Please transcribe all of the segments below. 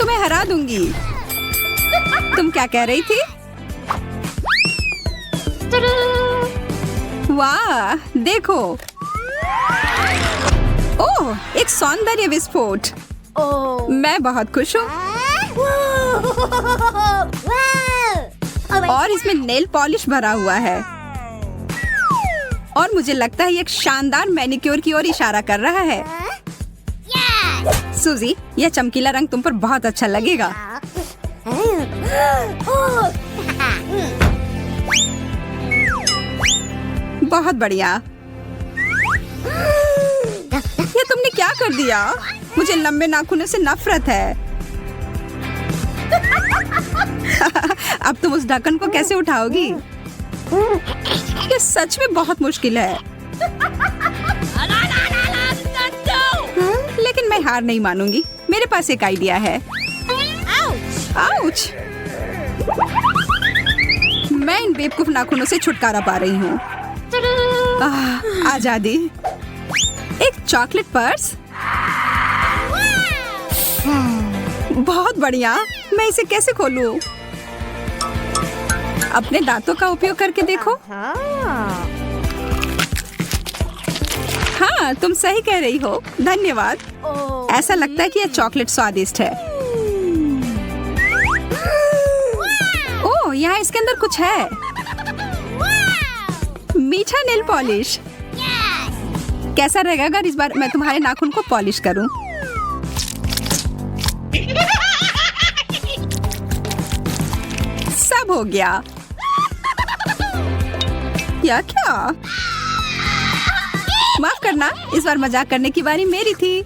तुम्हें हरा दूंगी। तुम क्या कह रही थी? वाह, देखो। ओह, एक सौंदर्य विस्फोट। मैं बहुत खुश हूँ। और इसमें नेल पॉलिश भरा हुआ है। और मुझे लगता है ये एक शानदार मैनिक्योर की ओर इशारा कर रहा है। सूजी, यह चमकीला रंग तुम पर बहुत अच्छा लगेगा। बहुत बढ़िया। ये तुमने क्या कर दिया? मुझे लंबे नाखूनों से नफरत है। अब तुम उस ढक्कन को कैसे उठाओगी? ये सच में बहुत मुश्किल है। लेकिन मैं हार नहीं मानूंगी। मेरे पास एक आइडिया है। आउच! मैं इन बेवकूफ नाखूनों से छुटकारा पा रही हूँ। आजादी। एक चॉकलेट पर्स। बहुत बढ़िया। मैं इसे कैसे खोलूं? अपने दांतों का उपयोग करके देखो। हाँ, तुम सही कह रही हो। धन्यवाद। ऐसा लगता है कि यह चॉकलेट स्वादिष्ट है। ओह, यहाँ इसके अंदर कुछ है। मीठा नेल पॉलिश। कैसा रहेगा अगर इस बार मैं तुम्हारे नाखून को पॉलिश करूं? सब हो गया। या क्या? माफ करना, इस बार मजाक करने की बारी मेरी थी।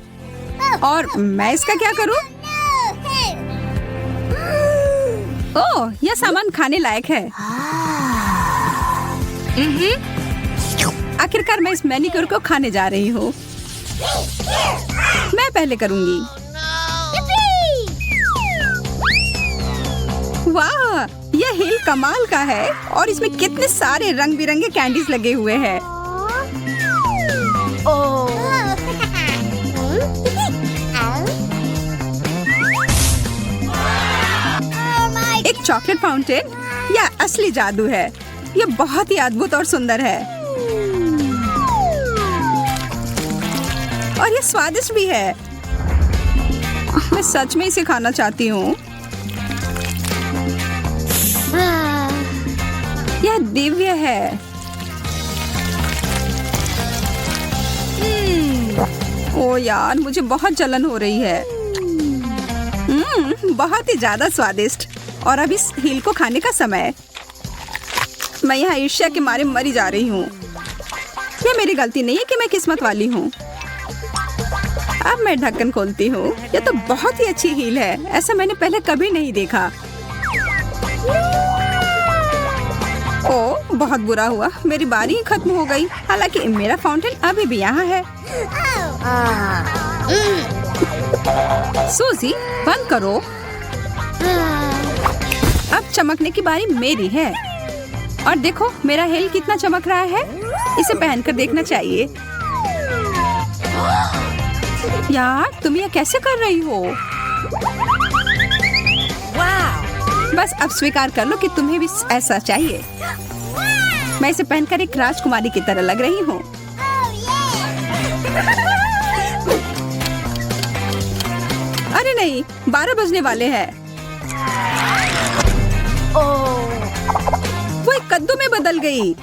और मैं इसका क्या करूं? ओह, यह सामान खाने लायक है। आखिरकार मैं इस मैनिक्योर को खाने जा रही हूँ। मैं पहले करूंगी। वाह, यह हील कमाल का है। और इसमें कितने सारे रंग बिरंगे कैंडीज लगे हुए हैं। एक चॉकलेट फाउंटेन। यह असली जादू है। यह बहुत ही अद्भुत और सुंदर है। और यह स्वादिष्ट भी है। मैं सच में इसे खाना चाहती हूँ। यह दिव्य है। ओ यार, मुझे बहुत जलन हो रही है। बहुत ही ज्यादा स्वादिष्ट। और अब इस हील को खाने का समय। मैं यहाँ ईर्ष्या के मारे मरी जा रही हूँ। यह मेरी गलती नहीं है कि मैं किस्मत वाली हूँ। अब मैं ढक्कन खोलती हूँ। यह तो बहुत ही अच्छी हील है। ऐसा मैंने पहले कभी नहीं देखा। ओह, बहुत बुरा हुआ। मेरी बारी ही खत्म हो गई। हालांकि मेरा फाउंटेन अभी भी यहाँ है। सूजी, बंद करो। अब चमकने की बारी मेरी है। और देखो मेरा हील कितना चमक रहा है। इसे पहनकर देखना चाहिए। यार, तुम यह कैसे कर रही हो? बस अब स्वीकार कर लो कि तुम्हें भी ऐसा चाहिए। मैं इसे पहनकर एक राजकुमारी की तरह लग रही हूँ। अरे नहीं, 12 बजने वाले हैं। वो एक कद्दू में बदल गई।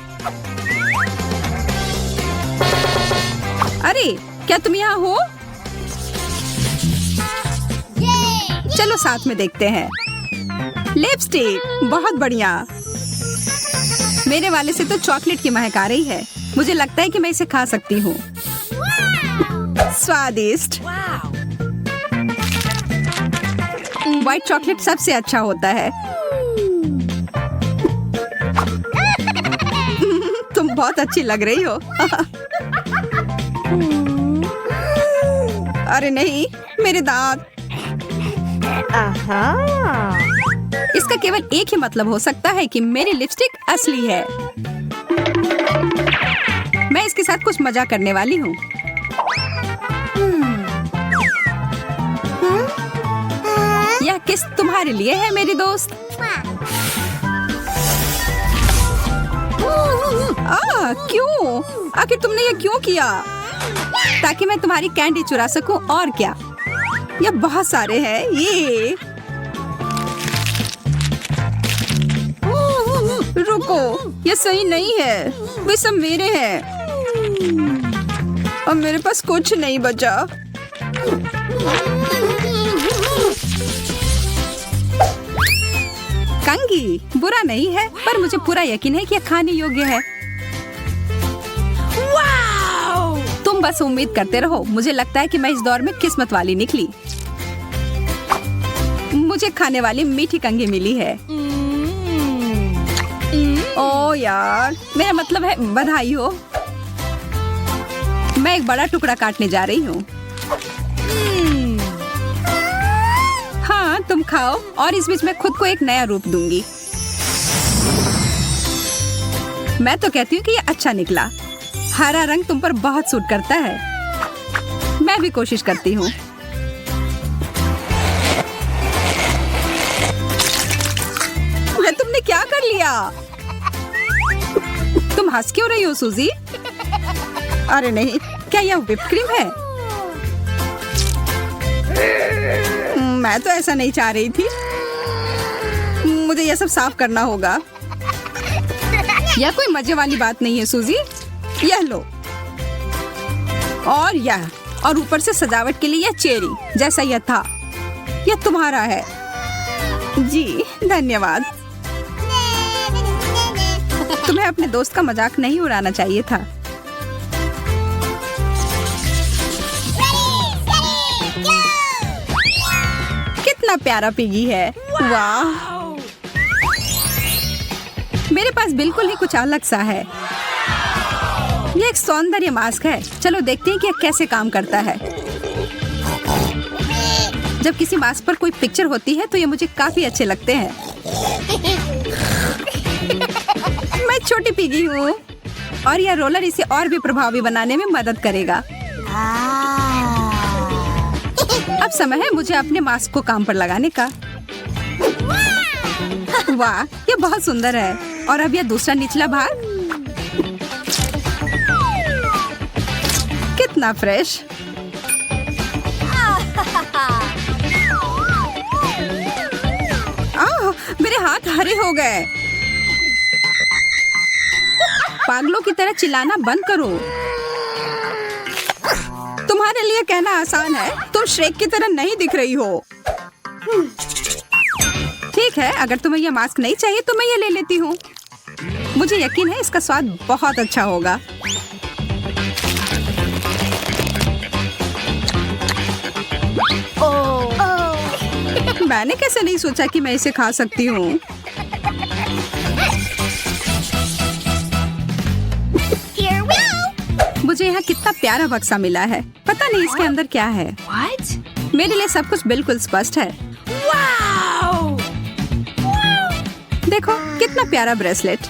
अरे, क्या तुम यहाँ हो? चलो साथ में देखते हैं। लिपस्टिक, बहुत बढ़िया। मेरे वाले से तो चॉकलेट की महक आ रही है। मुझे लगता है कि मैं इसे खा सकती हूँ। स्वादिष्ट। व्हाइट चॉकलेट सबसे अच्छा होता है। तुम बहुत अच्छी लग रही हो। अरे नहीं, मेरे दांत। इसका केवल एक ही मतलब हो सकता है कि मेरी लिपस्टिक असली है। मैं इसके साथ कुछ मजाक करने वाली हूँ। यह किस तुम्हारे लिए है मेरी दोस्त। क्यों? आखिर तुमने ये क्यों किया? ताकि मैं तुम्हारी कैंडी चुरा सकूं, और क्या। ये बहुत सारे हैं ये। रुको, ये सही नहीं है। वे सब मेरे हैं। अब मेरे पास कुछ नहीं बचा। कंगी बुरा नहीं है, पर मुझे पूरा यकीन है कि यह खाने योग्य है। तुम बस उम्मीद करते रहो। मुझे लगता है कि मैं इस दौर में किस्मत वाली निकली। मुझे खाने वाली मीठी कंगी मिली है। ओ यार, मेरा मतलब है बधाई हो। मैं एक बड़ा टुकड़ा काटने जा रही हूँ। हाँ, तुम खाओ और इस बीच मैं खुद को एक नया रूप दूंगी। मैं तो कहती हूँ कि ये अच्छा निकला। हरा रंग तुम पर बहुत सूट करता है। मैं भी कोशिश करती हूँ। तुमने क्या कर लिया? तुम हंस क्यों रही हो सूजी? अरे नहीं, क्या यह व्हिप क्रीम है? मैं तो ऐसा नहीं चाह रही थी। मुझे यह सब साफ करना होगा। यह कोई मजे वाली बात नहीं है सूजी। यह लो, और यह, और ऊपर से सजावट के लिए यह चेरी जैसा यह था। यह तुम्हारा है। जी धन्यवाद। तुम्हें अपने दोस्त का मजाक नहीं उड़ाना चाहिए था। कितना प्यारा पिगी है। वाह, मेरे पास बिल्कुल ही कुछ अलग सा है। ये एक सौंदर्य मास्क है। चलो देखते हैं कि यह कैसे काम करता है। जब किसी मास्क पर कोई पिक्चर होती है तो ये मुझे काफी अच्छे लगते हैं। मैं छोटी पिगी हूँ और यह रोलर इसे और भी प्रभावी बनाने में मदद करेगा। अब समय है मुझे अपने मास्क को काम पर लगाने का। वाह, ये बहुत सुंदर है। और अब यह दूसरा निचला भाग कितना फ्रेश। मेरे हाथ हरे हो गए। पागलों की तरह चिल्लाना बंद करो। तुम्हारे लिए कहना आसान है। तुम श्रेक की तरह नहीं दिख रही हो। ठीक है, अगर तुम्हें यह मास्क नहीं चाहिए तो मैं ये ले लेती हूँ। मुझे यकीन है इसका स्वाद बहुत अच्छा होगा। मैंने कैसे नहीं सोचा कि मैं इसे खा सकती हूँ। मुझे यहाँ कितना प्यारा बक्सा मिला है। पता नहीं इसके अंदर क्या है। मेरे लिए सब कुछ बिल्कुल स्पष्ट है। देखो कितना प्यारा ब्रेसलेट।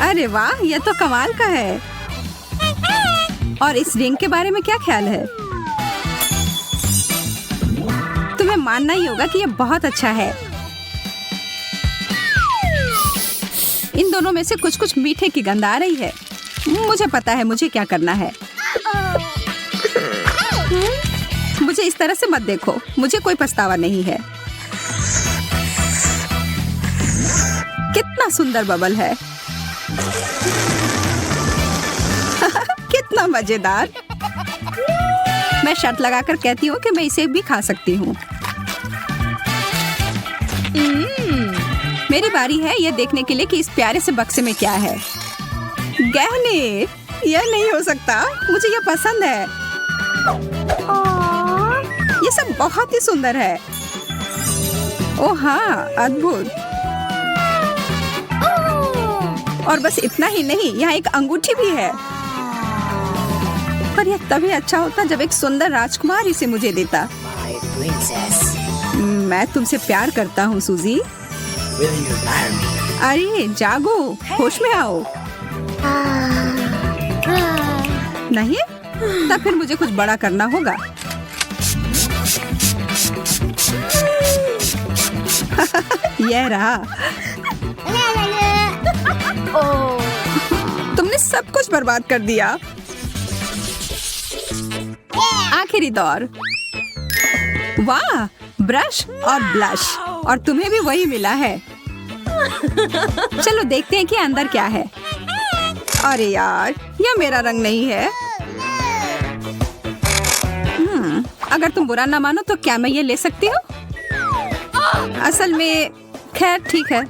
अरे वाह, यह तो कमाल का है। और इस रिंग के बारे में क्या ख्याल है? तुम्हें मानना ही होगा कि यह बहुत अच्छा है। इन दोनों में से कुछ कुछ मीठे की गंध आ रही है। मुझे पता है मुझे क्या करना है। मुझे इस तरह से मत देखो। मुझे कोई पछतावा नहीं है। कितना सुंदर बबल है। कितना मजेदार। मैं शर्त लगाकर कहती हूँ कि मैं इसे भी खा सकती हूँ। मेरी बारी है यह देखने के लिए कि इस प्यारे से बक्से में क्या है। गहने। यह नहीं हो सकता। मुझे यह पसंद है। ये सब बहुत ही सुंदर है। ओह हाँ, अद्भुत। और बस इतना ही नहीं, यहाँ एक अंगूठी भी है। पर यह तभी अच्छा होता जब एक सुंदर राजकुमार इसे मुझे देता। मैं तुमसे प्यार करता हूँ सूजी। अरे जागो, होश में आओ। नहीं? तब फिर मुझे कुछ बड़ा करना होगा। यह रहा। तुमने सब कुछ बर्बाद कर दिया। आखिरी दौर। वाह, ब्रश और ब्लश, और तुम्हें भी वही मिला है। चलो देखते हैं कि अंदर क्या है। अरे यार, यह मेरा रंग नहीं है। अगर तुम बुरा ना मानो तो क्या मैं ये ले सकती हूँ? असल में खैर ठीक है।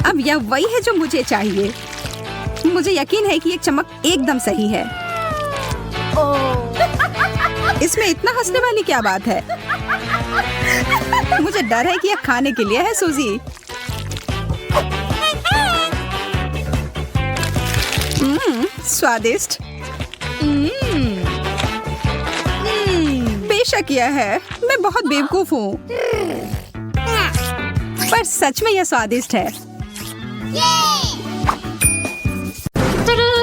अब यह वही है जो मुझे चाहिए। मुझे यकीन है कि ये चमक एकदम सही है। इसमें इतना हंसने वाली क्या बात है? मुझे डर है कि यह खाने के लिए है, सूजी। स्वादिष्ट। बेशक यह है। मैं बहुत बेवकूफ हूँ, पर सच में यह स्वादिष्ट है।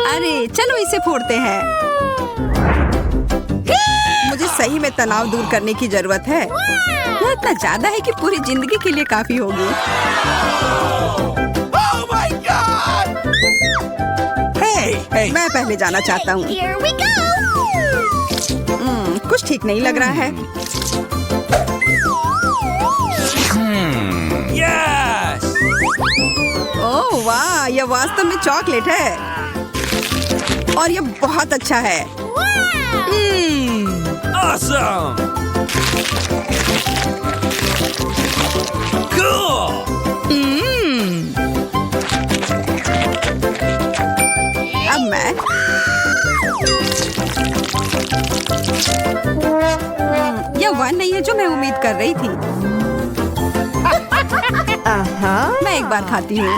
अरे चलो इसे फोड़ते हैं। मुझे सही में तनाव दूर करने की जरूरत है। यह इतना ज्यादा है कि पूरी जिंदगी के लिए काफी होगी। Oh my God! Hey! मैं पहले जाना चाहता हूँ। Here we go! कुछ ठीक नहीं लग रहा है। Yes! ओह वाह, यह वास्तव में चॉकलेट है और यह बहुत अच्छा है। Awesome! Cool! अब मैं यह वह नहीं है जो मैं उम्मीद कर रही थी। मैं एक बार खाती हूँ।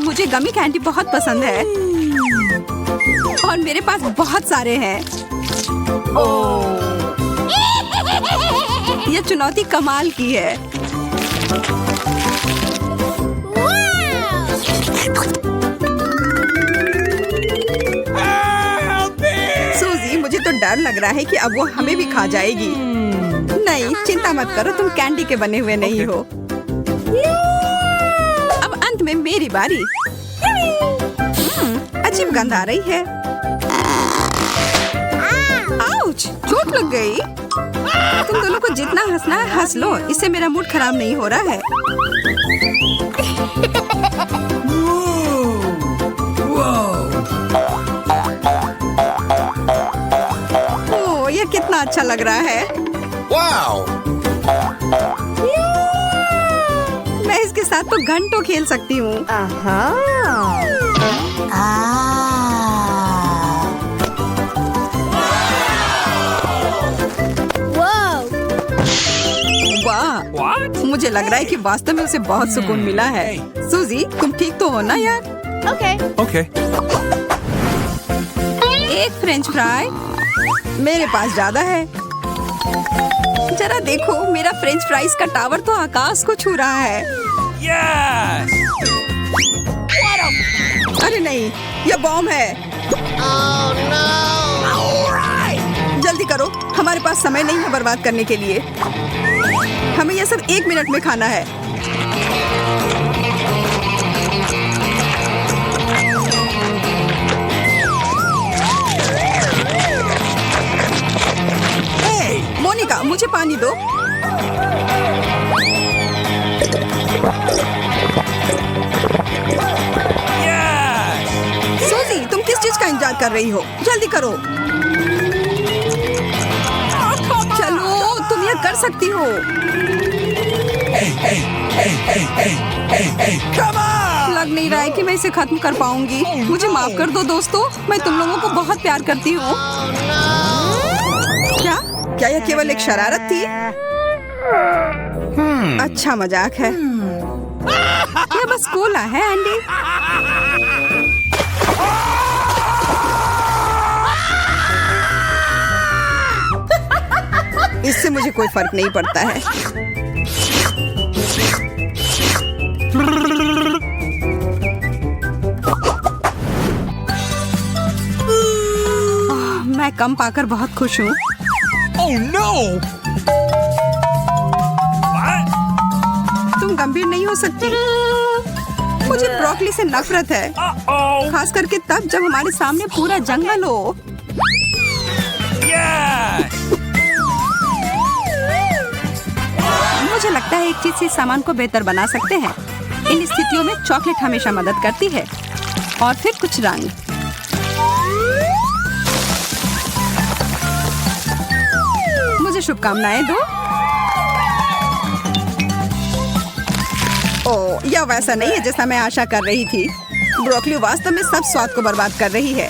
मुझे गमी कैंडी बहुत पसंद है और मेरे पास बहुत सारे हैं। यह चुनौती कमाल की है। सूजी, मुझे तो डर लग रहा है कि अब वो हमें भी खा जाएगी। नहीं, चिंता मत करो, तुम कैंडी के बने हुए नहीं हो। अब अंत में मेरी बारी। अजीब गंध आ रही है। आउच, चोट लग गई। तुम दोनों को जितना हंसना है हंस लो, इससे मेरा मूड खराब नहीं हो रहा है। ओह, यह कितना अच्छा लग रहा है। Wow! मैं इसके साथ तो घंटों खेल सकती हूँ। Whoa! वाह, What? मुझे लग रहा है कि वास्तव में उसे बहुत सुकून मिला है। सूजी, तुम ठीक तो हो ना यार? Okay. Okay. एक फ्रेंच फ्राई। मेरे पास ज्यादा है। जरा देखो, मेरा फ्रेंच फ्राइज का टावर तो आकाश को छू रहा है। Yes! अरे नहीं, यह बॉम्ब है। Oh no! जल्दी करो, हमारे पास समय नहीं है बर्बाद करने के लिए। हमें यह सब 1 मिनट में खाना है। मोनिका, मुझे पानी दो। Yes! सूजी, तुम किस चीज का इंतजार कर रही हो? जल्दी करो। चलो, तुम यह कर सकती हो। Come on! लग नहीं रहा है कि मैं इसे खत्म कर पाऊंगी। मुझे माफ कर दो दोस्तों, मैं तुम लोगों को बहुत प्यार करती हूँ। क्या यह केवल एक शरारत थी? अच्छा मजाक है। यह बस कोला है, एंडी। इससे मुझे कोई फर्क नहीं पड़ता है। कम पाकर बहुत खुश हूँ। Oh no! What? तुम गंभीर नहीं हो सकती। मुझे ब्रोकली से नफरत है, Uh-oh! खास करके तब जब हमारे सामने पूरा जंगल हो। Yes! मुझे लगता है एक चीज से इस सामान को बेहतर बना सकते हैं। इन स्थितियों में चॉकलेट हमेशा मदद करती है। और फिर कुछ रंग। मुझे शुभकामनाएं दो। ओह, यह वैसा नहीं है जैसा मैं आशा कर रही थी। ब्रोकली वास्तव में सब स्वाद को बर्बाद कर रही है।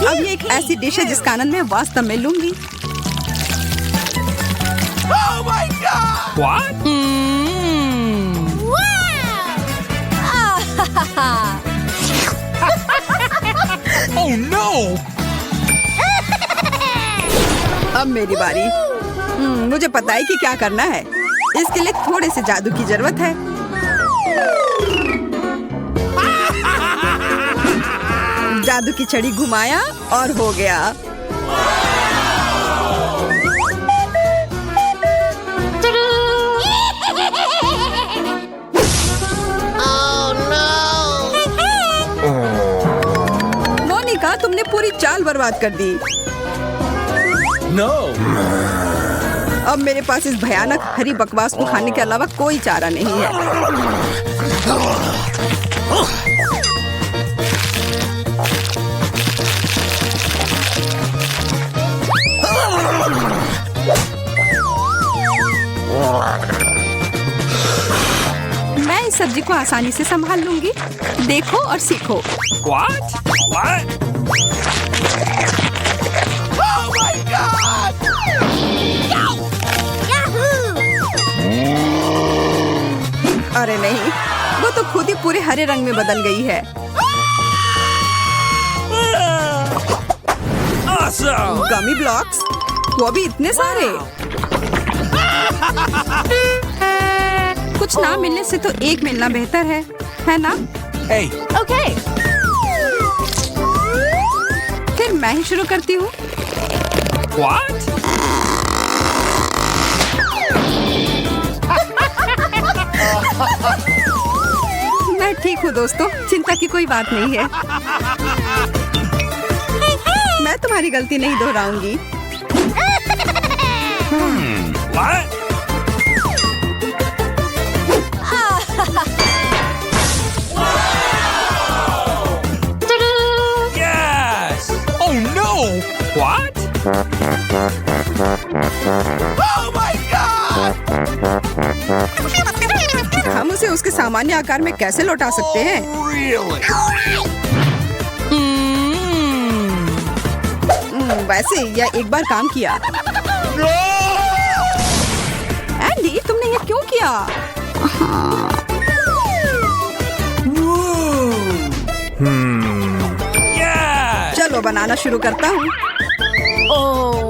अब ये एक ऐसी डिश है जिसका आनंद मैं वास्तव में लूंगी। Oh my god! What? Oh no! अब मेरी बारी। मुझे पता है कि क्या करना है। इसके लिए थोड़े से जादू की जरूरत है। जादू की छड़ी घुमाया और हो गया। Oh no! मोनिका, तुमने पूरी चाल बर्बाद कर दी। No! अब मेरे पास इस भयानक हरी बकवास को खाने के अलावा कोई चारा नहीं है। मैं इस सब्जी को आसानी से संभाल लूंगी। देखो और सीखो। What? What? Oh my god! अरे नहीं, वो तो खुद ही पूरे हरे रंग में बदल गई है। Awesome! गमी ब्लॉक्स, वो भी इतने सारे। कुछ ना मिलने से तो एक मिलना बेहतर है ना? Hey! ओके। फिर मैं ही शुरू करती हूँ। What? मैं ठीक हूँ दोस्तों, चिंता की कोई बात नहीं है। मैं तुम्हारी गलती नहीं दोहराऊंगी। What? Yes! Oh no! What? Oh my god! हम उसे उसके सामान्य आकार में कैसे लौटा सकते हैं? Really? वैसे यह एक बार काम किया। एंडी, तुमने ये क्यों किया? Yes! चलो बनाना शुरू करता हूँ। Oh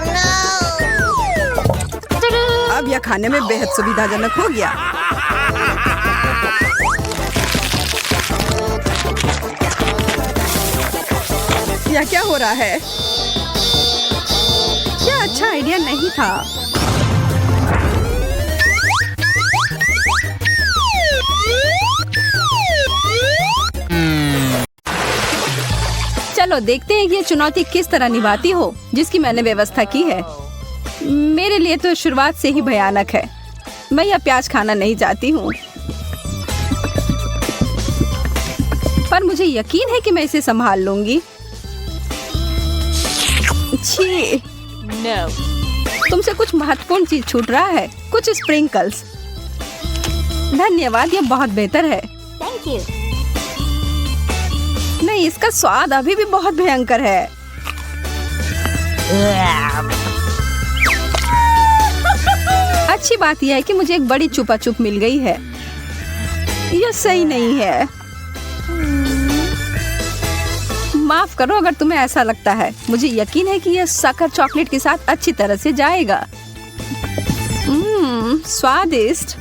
no! अब यह खाने में बेहद सुविधाजनक हो गया। यह क्या हो रहा है? यह अच्छा आइडिया नहीं था। चलो देखते हैं कि ये चुनौती किस तरह निभाती हो जिसकी मैंने व्यवस्था की है। मेरे लिए तो शुरुआत से ही भयानक है। मैं यह प्याज खाना नहीं चाहती हूँ, पर मुझे यकीन है कि मैं इसे संभाल लूंगी। छी, तुमसे कुछ महत्वपूर्ण चीज छूट रहा है, कुछ स्प्रिंकल्स। धन्यवाद, यह बहुत बेहतर है। Thank you. नहीं, इसका स्वाद अभी भी बहुत भयंकर है। अच्छी बात यह है कि मुझे एक बड़ी चुपा चुप मिल गई है। यह सही नहीं है। माफ करो अगर तुम्हें ऐसा लगता है। मुझे यकीन है कि यह शक्कर चॉकलेट के साथ अच्छी तरह से जाएगा। स्वादिष्ट।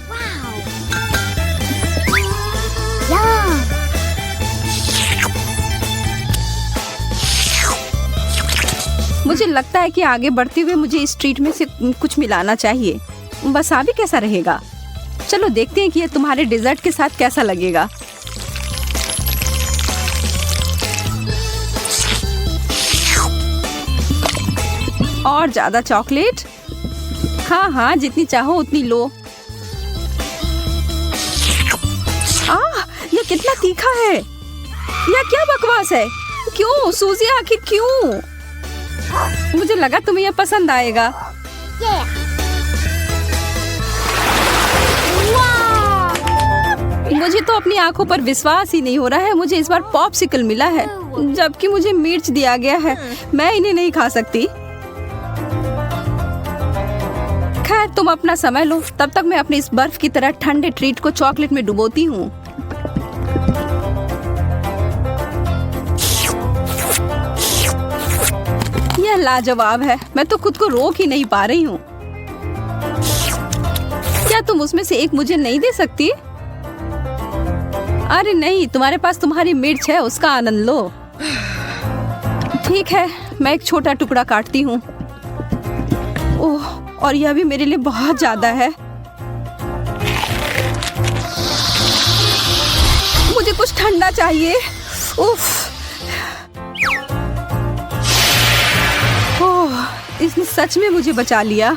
मुझे लगता है कि आगे बढ़ते हुए मुझे इस ट्रीट में से कुछ मिलाना चाहिए। वसाबी कैसा रहेगा? चलो देखते हैं कि ये तुम्हारे डेजर्ट के साथ कैसा लगेगा। और ज्यादा चॉकलेट? हाँ हाँ, जितनी चाहो उतनी लो। ये कितना तीखा है! यह क्या बकवास है? क्यों सूजी, आखिर क्यों? मुझे लगा तुम्हें यह पसंद आएगा। मुझे तो अपनी आंखों पर विश्वास ही नहीं हो रहा है। मुझे इस बार पॉप्सिकल मिला है, जबकि मुझे मिर्च दिया गया है। मैं इन्हें नहीं खा सकती। खैर, तुम अपना समय लो, तब तक मैं अपने इस बर्फ की तरह ठंडे ट्रीट को चॉकलेट में डुबोती हूँ। यह लाजवाब है। मैं तो खुद को रोक ही नहीं पा रही हूँ। क्या तुम उसमें से एक मुझे नहीं दे सकती? अरे नहीं, तुम्हारे पास तुम्हारी मिर्च है, उसका आनंद लो। ठीक है, मैं एक छोटा टुकड़ा काटती हूँ। ओह, और यह भी मेरे लिए बहुत ज्यादा है। मुझे कुछ ठंडा चाहिए। उफ। ओह, इसने सच में मुझे बचा लिया।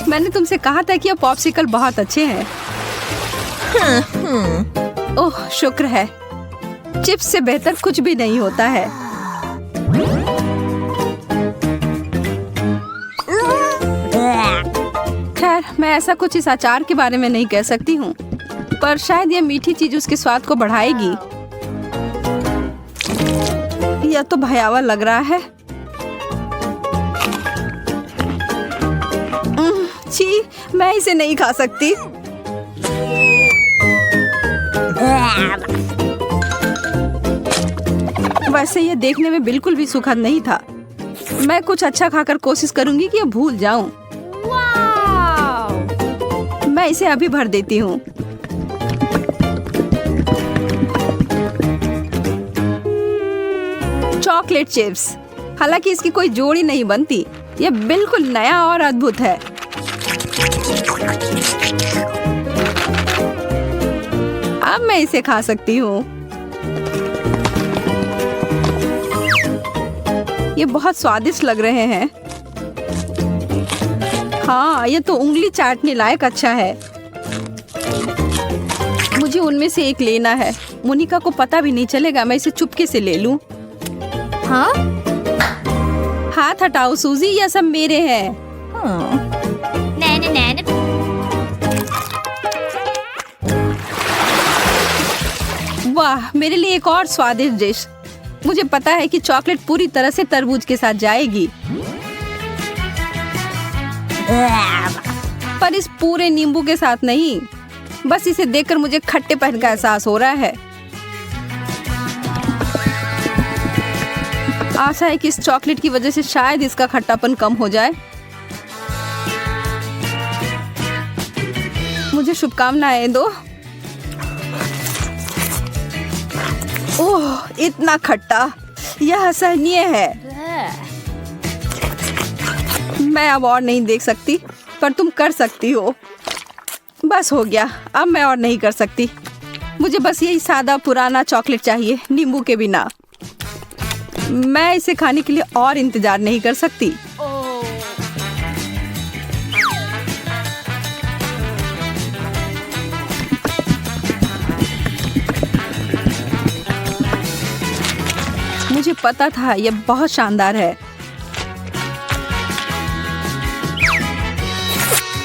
मैंने तुमसे कहा था कि ये पॉप्सिकल बहुत अच्छे हैं। ओह, शुक्र है। चिप्स से बेहतर कुछ भी नहीं होता है। खैर, मैं ऐसा कुछ इस अचार के बारे में नहीं कह सकती हूँ, पर शायद यह मीठी चीज उसके स्वाद को बढ़ाएगी। यह तो भयावह लग रहा है। छी, मैं इसे नहीं खा सकती। वैसे ये देखने में बिल्कुल भी सुखद नहीं था। मैं कुछ अच्छा खाकर कोशिश करूंगी कि ये भूल जाऊं। मैं इसे अभी भर देती हूँ। Chocolate chips. हालांकि इसकी कोई जोड़ी नहीं बनती। यह बिल्कुल नया और अद्भुत है। अब मैं इसे खा सकती हूँ। ये बहुत स्वादिष्ट लग रहे हैं। हाँ, ये तो उंगली चाटने लायक अच्छा है। मुझे उनमें से एक लेना है। मोनिका को पता भी नहीं चलेगा। मैं इसे चुपके से ले लूं। हाँ? हाथ हटाओ सूजी, यह सब मेरे हैं। वाह, मेरे लिए एक और स्वादिष्ट डिश। मुझे पता है कि चॉकलेट पूरी तरह से तरबूज के साथ जाएगी, पर इस पूरे नींबू के साथ नहीं। बस इसे देखकर मुझे खट्टेपन का एहसास हो रहा है। आशा है कि इस चॉकलेट की वजह से शायद इसका खट्टापन कम हो जाए। मुझे शुभकामनाएं दो। ओह, इतना खट्टा, यह असहनीय है। मैं अब और नहीं देख सकती, पर तुम कर सकती हो। बस हो गया, अब मैं और नहीं कर सकती। मुझे बस यही सादा पुराना चॉकलेट चाहिए, नींबू के बिना। मैं इसे खाने के लिए और इंतजार नहीं कर सकती। मुझे पता था यह बहुत शानदार है।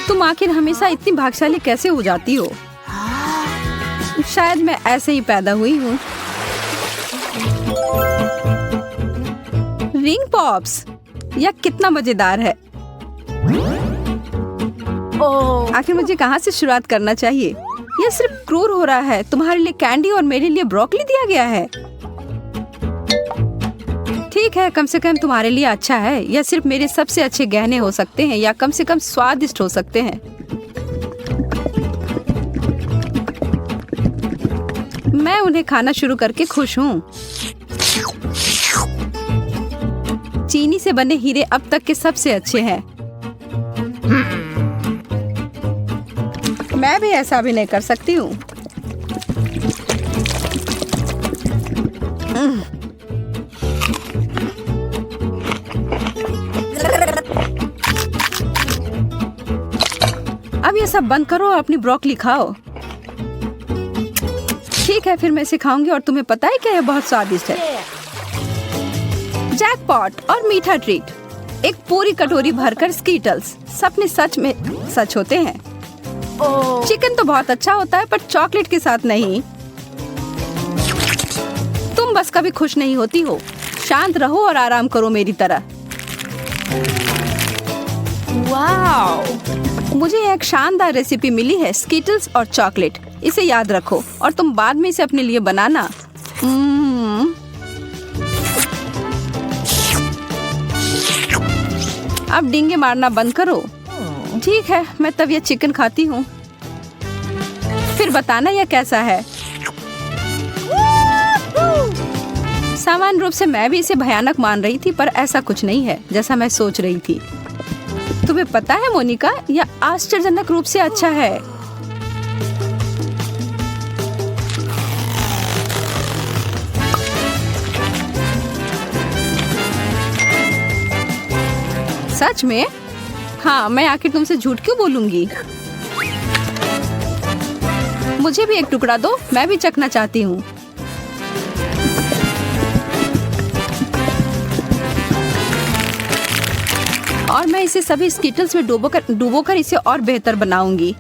तुम आखिर हमेशा इतनी भाग्यशाली कैसे हो जाती हो? शायद मैं ऐसे ही पैदा हुई हूँ। रिंग पॉप्स, यह कितना मजेदार है। आखिर मुझे कहाँ से शुरुआत करना चाहिए? यह सिर्फ क्रूर हो रहा है। तुम्हारे लिए कैंडी और मेरे लिए ब्रोकली दिया गया है। ठीक है, कम से कम तुम्हारे लिए अच्छा है। यह सिर्फ मेरे सबसे अच्छे गहने हो सकते हैं, या कम से कम स्वादिष्ट हो सकते हैं। मैं उन्हें खाना शुरू करके खुश हूँ। चीनी से बने हीरे अब तक के सबसे अच्छे हैं। मैं भी ऐसा भी नहीं कर सकती हूँ। अब ये सब बंद करो और अपनी ब्रोकली खाओ। ठीक है, फिर मैं सिखाऊंगी और तुम्हें पता है क्या, यह बहुत स्वादिष्ट है। जैकपॉट और मीठा ट्रीट। एक पूरी कटोरी भरकर स्कीटल्स। सपने सच में सच होते हैं। चिकन तो बहुत अच्छा होता है पर चॉकलेट के साथ नहीं। तुम बस कभी खुश नहीं होती हो। शांत रहो और आराम करो मेरी तरह। वाओ! मुझे एक शानदार रेसिपी मिली है, स्कीटल्स और चॉकलेट। इसे याद रखो और तुम बाद में इसे अपने लिए बनाना। अब डींगे मारना बंद करो। ठीक है, मैं तब यह चिकन खाती हूँ। फिर बताना यह कैसा है। सामान्य रूप से मैं भी इसे भयानक मान रही थी, पर ऐसा कुछ नहीं है जैसा मैं सोच रही थी। तुम्हें पता है मोनिका, यह आश्चर्यजनक रूप से अच्छा है। सच में? हाँ, मैं आखिर तुमसे झूठ क्यों बोलूंगी। मुझे भी एक टुकड़ा दो, मैं भी चखना चाहती हूँ। और मैं इसे सभी स्कीटल्स में डुबोकर इसे और बेहतर बनाऊंगी।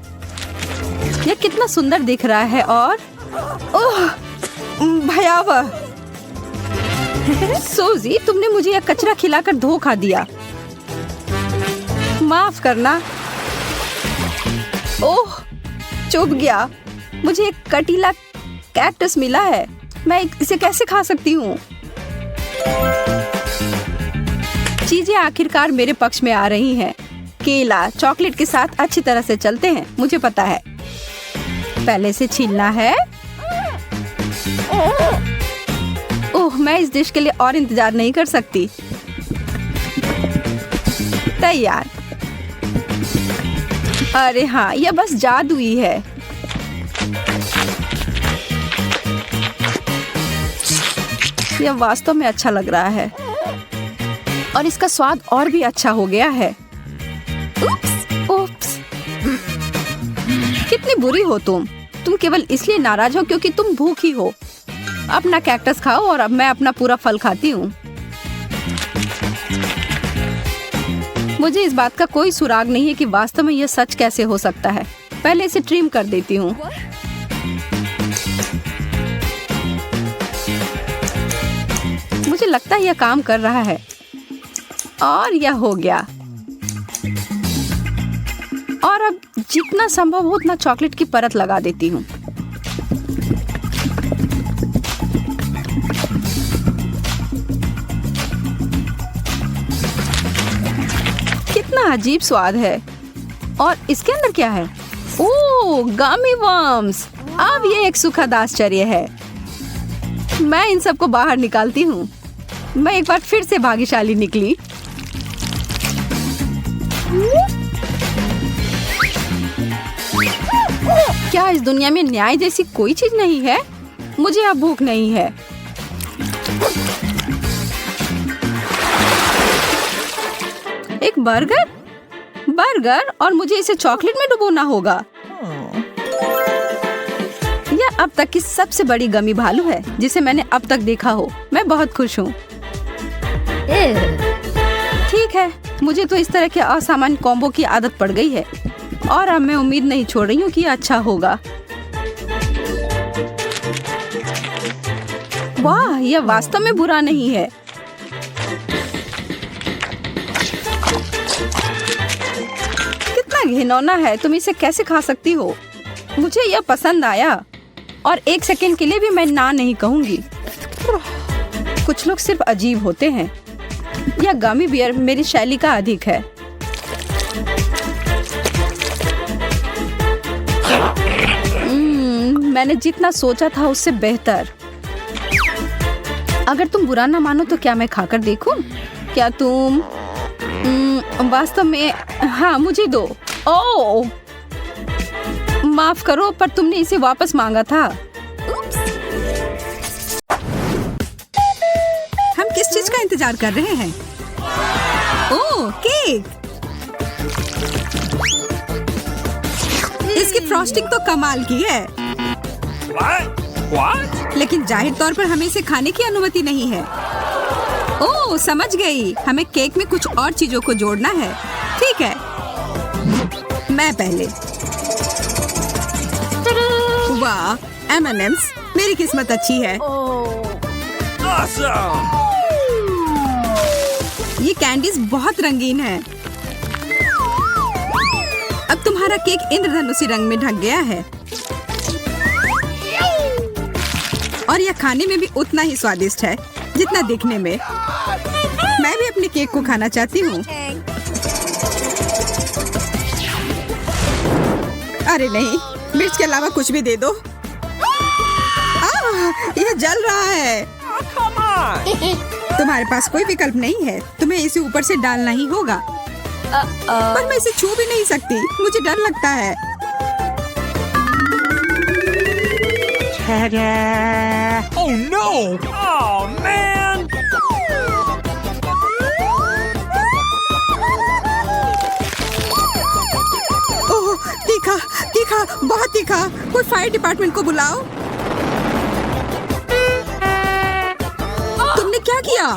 यह कितना सुंदर दिख रहा है और ओह, भयावह। सोजी, तुमने मुझे यह कचरा खिलाकर धोखा दिया। माफ करना। ओह, चुभ गया। मुझे एक कटीला कैक्टस मिला है। मैं इसे कैसे खा सकती हूँ? चीजें आखिरकार मेरे पक्ष में आ रही हैं। केला चॉकलेट के साथ अच्छी तरह से चलते हैं, मुझे पता है। पहले से छीलना है। ओह, मैं इस डिश के लिए और इंतजार नहीं कर सकती। तैयार। अरे हाँ, यह बस जादुई है। यह वास्तव में अच्छा लग रहा है और इसका स्वाद और भी अच्छा हो गया है। उप्स। कितनी बुरी हो तुम केवल इसलिए नाराज हो क्योंकि तुम भूखी हो। अपना कैक्टस खाओ और अब मैं अपना पूरा फल खाती हूँ। मुझे इस बात का कोई सुराग नहीं है कि वास्तव में यह सच कैसे हो सकता है। पहले इसे ट्रिम कर देती हूँ। मुझे लगता है यह काम कर रहा है और यह हो गया। और अब जितना संभव हो उतना चॉकलेट की परत लगा देती हूँ। कितना अजीब स्वाद है। और इसके अंदर क्या है? ओह, गमी वर्म्स। अब ये एक सुखद आश्चर्य है। मैं इन सबको बाहर निकालती हूँ। मैं एक बार फिर से भाग्यशाली निकली। क्या इस दुनिया में न्याय जैसी कोई चीज नहीं है? मुझे अब भूख नहीं है। एक बर्गर और मुझे इसे चॉकलेट में डुबोना होगा। यह अब तक की सबसे बड़ी गमी भालू है जिसे मैंने अब तक देखा हो। मैं बहुत खुश हूँ। ठीक है, मुझे तो इस तरह के असामान्य कॉम्बो की आदत पड़ गई है और अब मैं उम्मीद नहीं छोड़ रही हूँ कि यह अच्छा होगा। वाह, यह वास्तव में बुरा नहीं है। कितना घिनौना है, तुम इसे कैसे खा सकती हो? मुझे यह पसंद आया और एक सेकंड के लिए भी मैं ना नहीं कहूंगी। कुछ लोग सिर्फ अजीब होते हैं। यह गमी बियर मेरी शैली का अधिक है। मैंने जितना सोचा था उससे बेहतर। अगर तुम बुरा ना मानो तो क्या मैं खाकर देखूं? क्या तुम वास्तव में? हाँ, मुझे दो। ओह, माफ करो, पर तुमने इसे वापस मांगा था। हम किस चीज का इंतजार कर रहे हैं? ओह, केक। इसकी फ्रॉस्टिंग तो कमाल की है। What? लेकिन जाहिर तौर पर हमें इसे खाने की अनुमति नहीं है। ओह, समझ गई। हमें केक में कुछ और चीजों को जोड़ना है। ठीक है, मैं पहले। वाह, M&M's। मेरी किस्मत अच्छी है। Awesome! ये कैंडीज बहुत रंगीन है। अब तुम्हारा केक इंद्रधनुषी रंग में ढक गया है और यह खाने में भी उतना ही स्वादिष्ट है जितना दिखने में। मैं भी अपने केक को खाना चाहती हूँ। अरे नहीं, मिर्च के अलावा कुछ भी दे दो। यह जल रहा है। Oh, come on! तुम्हारे पास कोई विकल्प नहीं है, तुम्हें इसे ऊपर से डालना ही होगा। पर मैं इसे छू भी नहीं सकती, मुझे डर लगता है। Oh no! Oh man! ओह, तीखा, तीखा, बहुत तीखा। कोई फायर डिपार्टमेंट को बुलाओ। तुमने क्या किया?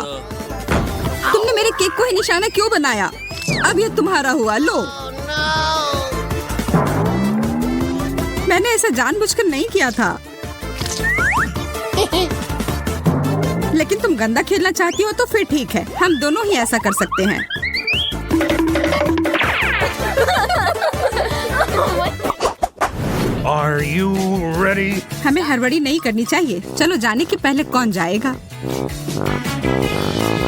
तुमने मेरे केक को ही निशाना क्यों बनाया? अब ये तुम्हारा हुआ, लो। मैंने ऐसा जानबूझकर नहीं किया था। लेकिन तुम गंदा खेलना चाहती हो तो फिर ठीक है, हम दोनों ही ऐसा कर सकते हैं। Are you ready? हमें हड़बड़ी नहीं करनी चाहिए। चलो, जाने के पहले कौन जाएगा?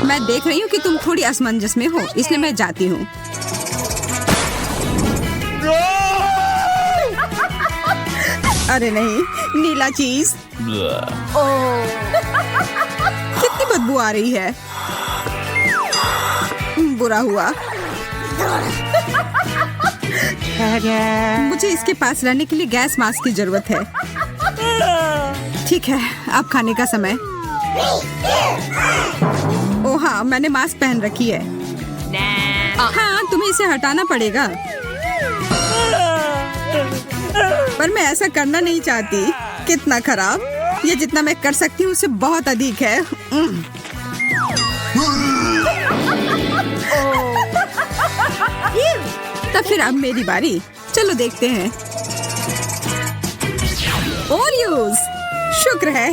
मैं देख रही हूँ कि तुम थोड़ी असमंजस में हो, इसलिए मैं जाती हूँ। अरे नहीं, नीला चीज। कितनी बदबू आ रही है। बुरा हुआ। मुझे इसके पास रहने के लिए गैस मास्क की जरूरत है। ठीक है, अब खाने का समय। ओह हाँ, मैंने मास्क पहन रखी है। हाँ, तुम्हें इसे हटाना पड़ेगा। पर मैं ऐसा करना नहीं चाहती। कितना खराब। ये जितना मैं कर सकती हूँ उससे बहुत अधिक है। तब फिर अब मेरी बारी। चलो देखते हैं। ओरियोस, शुक्र है।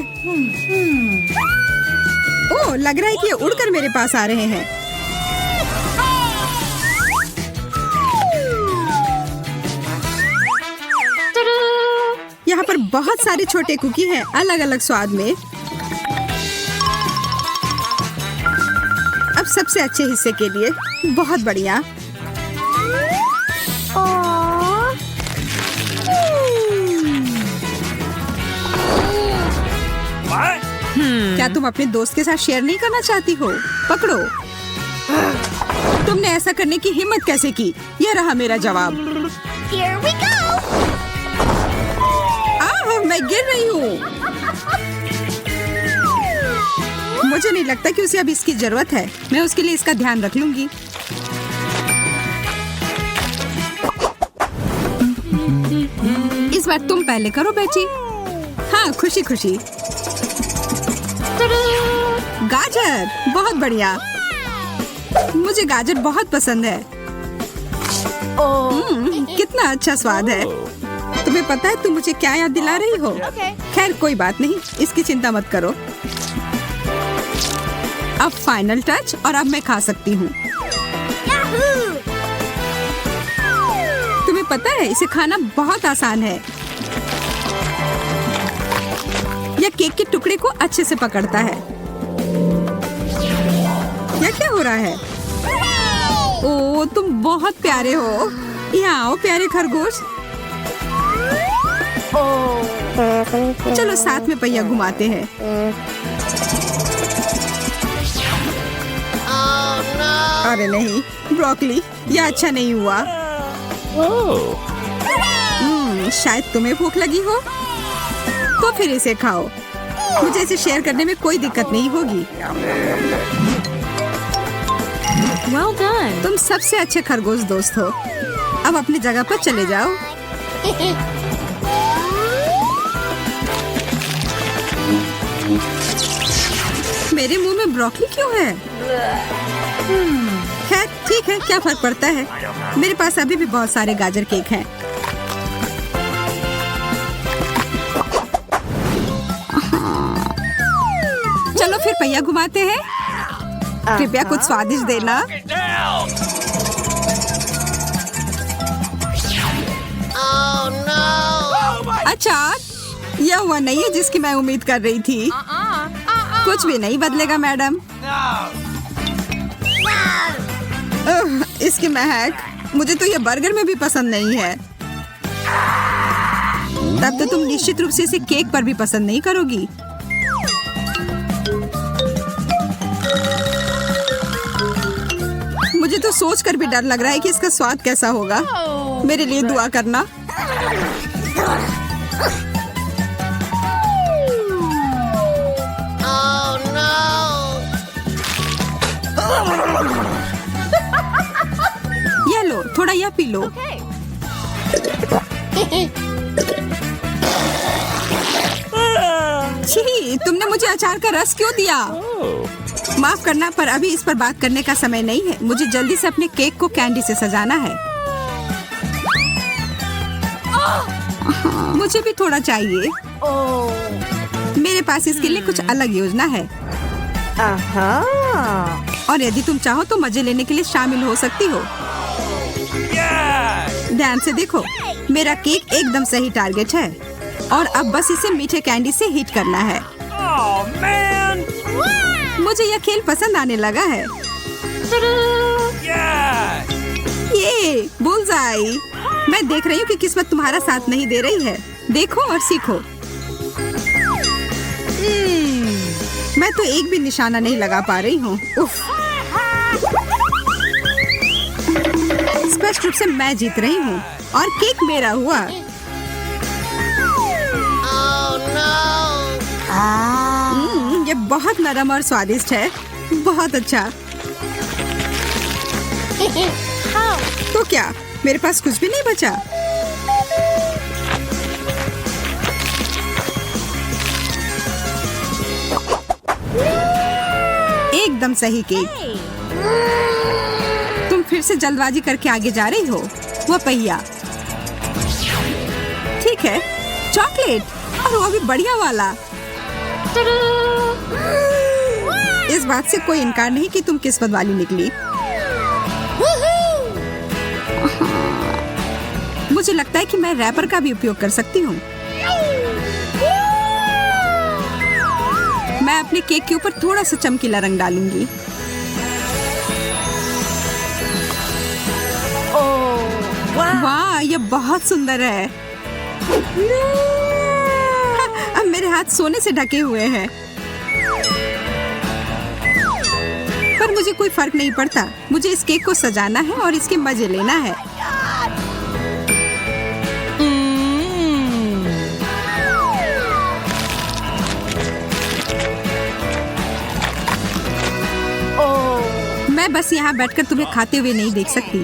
ओह, लग रहा है कि ये उड़कर मेरे पास आ रहे हैं। यहाँ पर बहुत सारे छोटे कुकी हैं, अलग अलग स्वाद में। अब सबसे अच्छे हिस्से के लिए। बहुत बढ़िया। What? क्या तुम अपने दोस्त के साथ शेयर नहीं करना चाहती हो? पकड़ो। तुमने ऐसा करने की हिम्मत कैसे की? यह रहा मेरा जवाब। Here we go! मैं गिर रही हूँ। मुझे नहीं लगता कि उसे अब इसकी जरूरत है। मैं उसके लिए इसका ध्यान रख लूंगी। इस बार तुम पहले करो बेटी। हाँ, खुशी खुशी। गाजर, बहुत बढ़िया। मुझे गाजर बहुत पसंद है। कितना अच्छा स्वाद है। तुम्हें पता है तुम मुझे क्या याद दिला रही हो? खैर कोई बात नहीं, इसकी चिंता मत करो। अब फाइनल टच, और अब मैं खा सकती हूँ। तुम्हें पता है इसे खाना बहुत आसान है। यह केक के टुकड़े को अच्छे से पकड़ता है। यह क्या हो रहा है? ओह, तुम बहुत प्यारे हो। यहाँ आओ प्यारे खरगोश। चलो साथ में पहिया घुमाते हैं। Oh no! अरे नहीं ब्रोकली, यह अच्छा नहीं हुआ। शायद तुम्हें भूख लगी हो, तो फिर इसे खाओ। मुझे इसे शेयर करने में कोई दिक्कत नहीं होगी। Well done. तुम सबसे अच्छे खरगोश दोस्त हो। अब अपनी जगह पर चले जाओ। मेरे मुंह में ब्रोकली क्यों है? खैर ठीक है, क्या फर्क पड़ता है। मेरे पास अभी भी बहुत सारे गाजर केक हैं। चलो फिर पहिया घुमाते हैं। कृपया कुछ स्वादिष्ट देना। Oh no! अचार, यह हुआ नहीं है जिसकी मैं उम्मीद कर रही थी। कुछ भी नहीं बदलेगा मैडम। इसकी महक, मुझे तो यह बर्गर में भी पसंद नहीं है। तब तो तुम निश्चित रूप से इसे केक पर भी पसंद नहीं करोगी। मुझे तो सोचकर भी डर लग रहा है कि इसका स्वाद कैसा होगा। मेरे लिए दुआ करना। Oh no! यह लो, थोड़ा यह पी लो। छी, तुमने मुझे अचार का रस क्यों दिया? माफ करना, पर अभी इस पर बात करने का समय नहीं है। मुझे जल्दी से अपने केक को कैंडी से सजाना है। मुझे भी थोड़ा चाहिए। मेरे पास इसके लिए कुछ अलग योजना है। और यदि तुम चाहो तो मजे लेने के लिए शामिल हो सकती हो। ध्यान से देखो, मेरा केक एकदम सही टारगेट है और अब बस इसे मीठे कैंडी से हिट करना है। Oh man! मुझे यह खेल पसंद आने लगा है। Yeah! ये बुलजाई। मैं देख रही हूँ कि किस्मत तुम्हारा साथ नहीं दे रही है। देखो और सीखो। मैं तो एक भी निशाना नहीं लगा पा रही हूँ। उफ। स्पष्ट रूप से मैं जीत रही हूँ और केक मेरा हुआ। Oh no! ये बहुत नरम और स्वादिष्ट है। बहुत अच्छा। तो क्या मेरे पास कुछ भी नहीं बचा? एकदम सही केक। तुम फिर से जल्दबाजी करके आगे जा रही हो। वह पहिया। ठीक है, चॉकलेट, और वो भी बढ़िया वाला। इस बात से कोई इनकार नहीं कि तुम किस्मत वाली निकली। मुझे लगता है कि मैं रैपर का भी उपयोग कर सकती हूँ। मैं अपने केक के ऊपर थोड़ा सा चमकीला रंग डालूंगी। वाह, यह बहुत सुंदर है। अब मेरे हाथ सोने से ढके हुए हैं। पर मुझे कोई फर्क नहीं पड़ता। मुझे इस केक को सजाना है और इसके मजे लेना है। मैं बस यहाँ बैठकर तुम्हें खाते हुए नहीं देख सकती।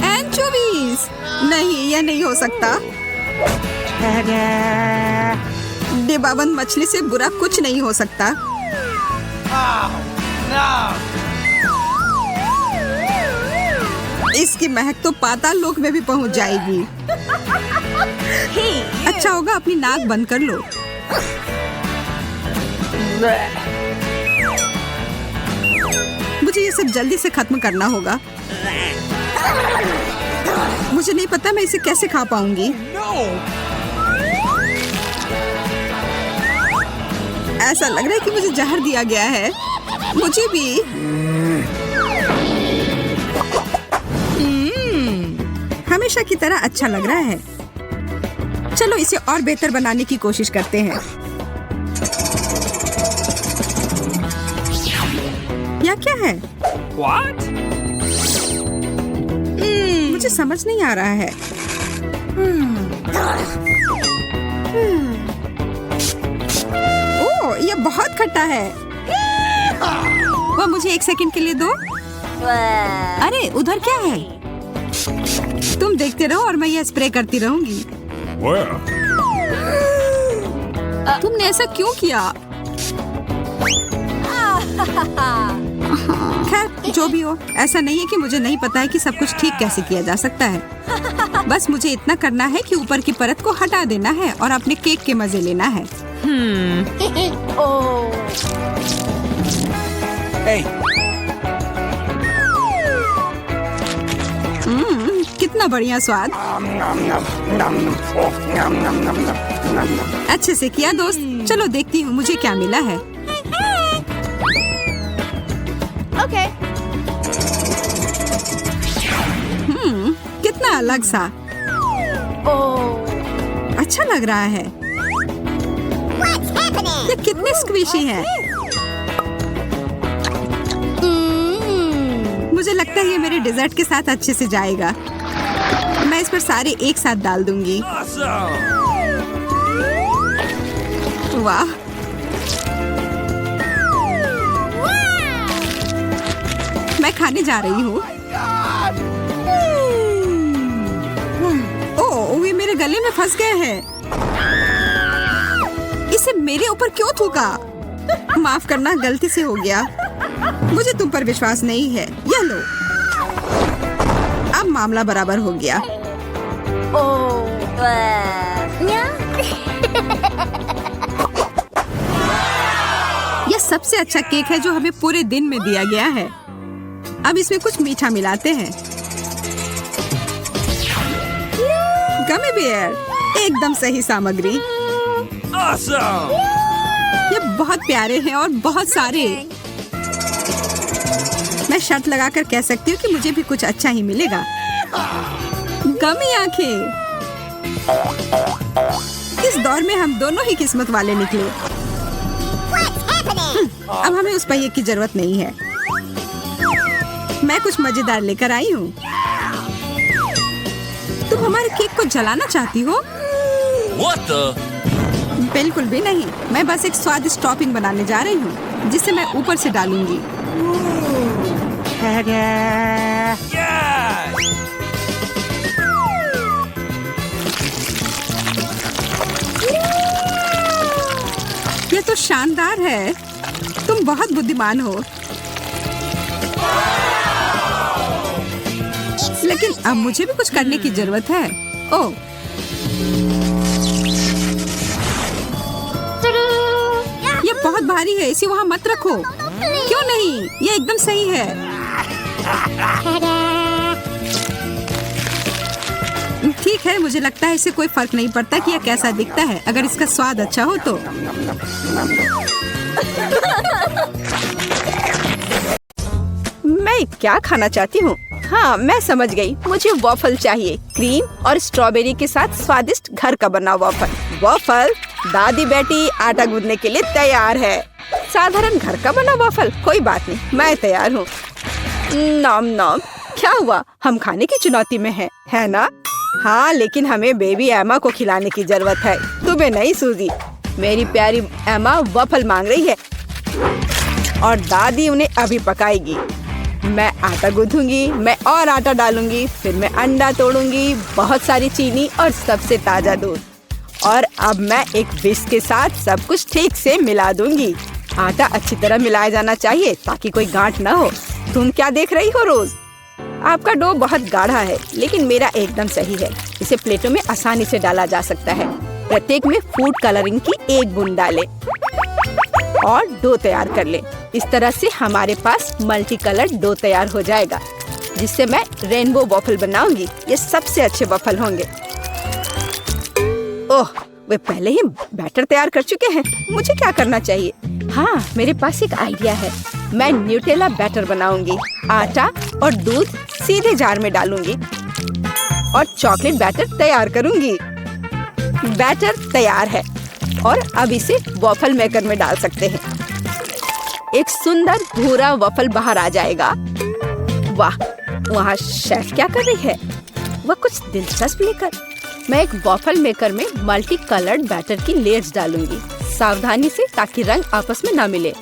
एंचोवीज! नहीं, यह नहीं हो सकता। डिब्बाबंद मछली से बुरा कुछ नहीं हो सकता। इसकी महक तो पाताल लोक में भी पहुंच जाएगी। अच्छा होगा अपनी नाक बंद कर लो। मुझे ये सब जल्दी से खत्म करना होगा। मुझे नहीं पता मैं इसे कैसे खा पाऊंगी। ऐसा लग रहा है कि मुझे जहर दिया गया है। मुझे भी। हमेशा की तरह अच्छा लग रहा है। चलो इसे और बेहतर बनाने की कोशिश करते हैं। यह क्या है? What? मुझे समझ नहीं आ रहा है। ओह, यह बहुत खट्टा है। वह मुझे 1 सेकंड के लिए दो। अरे उधर क्या है? तुम देखते रहो और मैं यह स्प्रे करती रहूंगी। Where? तुमने ऐसा क्यों किया? खैर जो भी हो, ऐसा नहीं है कि मुझे नहीं पता है कि सब कुछ ठीक कैसे किया जा सकता है। बस मुझे इतना करना है कि ऊपर की परत को हटा देना है और अपने केक के मजे लेना है। Hey. कितना बढ़िया स्वाद। अच्छे से किया दोस्त। चलो देखती हूँ मुझे क्या मिला है। Okay. कितना अलग सा। अच्छा लग रहा है। ये कितने स्क्विशी हैं। मुझे लगता है ये मेरे डेजर्ट के साथ अच्छे से जाएगा। मैं इस पर सारे एक साथ डाल दूंगी। Awesome. वाह, मैं खाने जा रही हूँ। ओह, वे मेरे गले में फंस गए हैं। इसे मेरे ऊपर क्यों थूका? माफ करना, गलती से हो गया। मुझे तुम पर विश्वास नहीं है। यह लो। अब मामला बराबर हो गया। यह सबसे अच्छा केक है जो हमें पूरे दिन में दिया गया है। अब इसमें कुछ मीठा मिलाते हैं। गमी बेयर, एकदम सही सामग्री। Awesome. ये बहुत प्यारे हैं और बहुत सारे। मैं शर्त लगाकर कह सकती हूँ कि मुझे भी कुछ अच्छा ही मिलेगा। गमी आंखें। इस दौर में हम दोनों ही किस्मत वाले निकले। अब हमें उस पहिए की जरूरत नहीं है। मैं कुछ मजेदार लेकर आई हूँ। तुम हमारे केक को जलाना चाहती हो? What the? बिल्कुल भी नहीं। मैं बस एक स्वादिष्ट टॉपिंग बनाने जा रही हूँ जिसे मैं ऊपर से डालूंगी। Yeah. ये तो शानदार है। तुम बहुत बुद्धिमान हो। लेकिन अब मुझे भी कुछ करने की जरूरत है। ओह, ये बहुत भारी है। इसे वहाँ मत रखो। क्यों नहीं? ये एकदम सही है। ठीक है, मुझे लगता है इससे कोई फर्क नहीं पड़ता कि यह कैसा दिखता है, अगर इसका स्वाद अच्छा हो तो। मैं क्या खाना चाहती हूँ? हाँ, मैं समझ गई। मुझे वॉफल चाहिए, क्रीम और स्ट्रॉबेरी के साथ स्वादिष्ट घर का बना वॉफल। वॉफल, दादी बेटी आटा गूंदने के लिए तैयार है। साधारण घर का बना वॉफल, कोई बात नहीं, मैं तैयार हूँ। नॉम नॉम। क्या हुआ? हम खाने की चुनौती में हैं, है ना? हाँ, लेकिन हमें बेबी एमा को खिलाने की जरूरत है। तुम्हें नहीं सूजी? मेरी प्यारी एमा वॉफल मांग रही है और दादी उन्हें अभी पकाएगी। मैं आटा गूंथूंगी, मैं और आटा डालूंगी, फिर मैं अंडा तोड़ूंगी, बहुत सारी चीनी और सबसे ताजा दूध। और अब मैं एक विस्क के साथ सब कुछ ठीक से मिला दूंगी। आटा अच्छी तरह मिलाया जाना चाहिए ताकि कोई गांठ न हो। तुम क्या देख रही हो रोज? आपका डो बहुत गाढ़ा है, लेकिन मेरा एकदम सही है। इसे प्लेटों में आसानी से डाला जा सकता है। प्रत्येक में फूड कलरिंग की 1 बूंद डालें और डो तैयार कर लें। इस तरह से हमारे पास मल्टी कलर डो तैयार हो जाएगा, जिससे मैं रेनबो वॉफल बनाऊंगी। ये सबसे अच्छे वॉफल होंगे। ओह, वे पहले ही बैटर तैयार कर चुके हैं। मुझे क्या करना चाहिए? हाँ, मेरे पास एक आइडिया है। मैं न्यूटेला बैटर बनाऊंगी। आटा और दूध सीधे जार में डालूंगी। और चॉकलेट बैटर तैयार करूंगी। बैटर तैयार है और अब इसे वॉफल मेकर में डाल सकते हैं। एक सुंदर भूरा वॉफल बाहर आ जाएगा। वाह, वहाँ शेफ क्या कर रही है? वह कुछ दिलचस्प लेकर। मैं एक वॉफल मेकर में मल्टी कलर्ड बैटर की लेयर्स डालूंगी, सावधानी से, ताकि रंग आपस में ना मिले।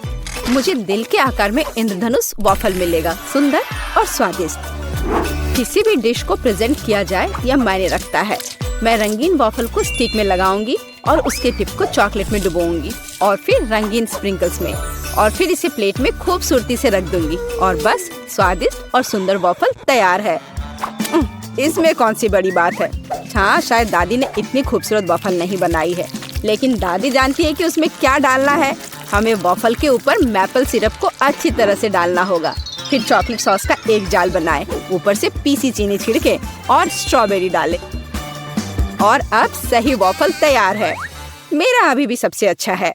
मुझे दिल के आकार में इंद्रधनुष वॉफल मिलेगा, सुंदर और स्वादिष्ट। किसी भी डिश को प्रेजेंट किया जाए यह मायने रखता है। मैं रंगीन वॉफल को स्टिक में लगाऊंगी और उसके टिप को चॉकलेट में डुबोऊंगी और फिर रंगीन स्प्रिंकल्स में, और फिर इसे प्लेट में खूबसूरती से रख दूंगी और बस स्वादिष्ट और सुंदर वॉफल तैयार है। इसमें कौन सी बड़ी बात है? हाँ, शायद दादी ने इतनी खूबसूरत वॉफल नहीं बनाई है, लेकिन दादी जानती है कि उसमें क्या डालना है। हमें वॉफल के ऊपर मैपल सिरप को अच्छी तरह से डालना होगा, फिर चॉकलेट सॉस का एक जाल बनाएं, ऊपर से पीसी चीनी छिड़के और स्ट्रॉबेरी डालें। और अब सही वॉफल तैयार है। मेरा अभी भी सबसे अच्छा है।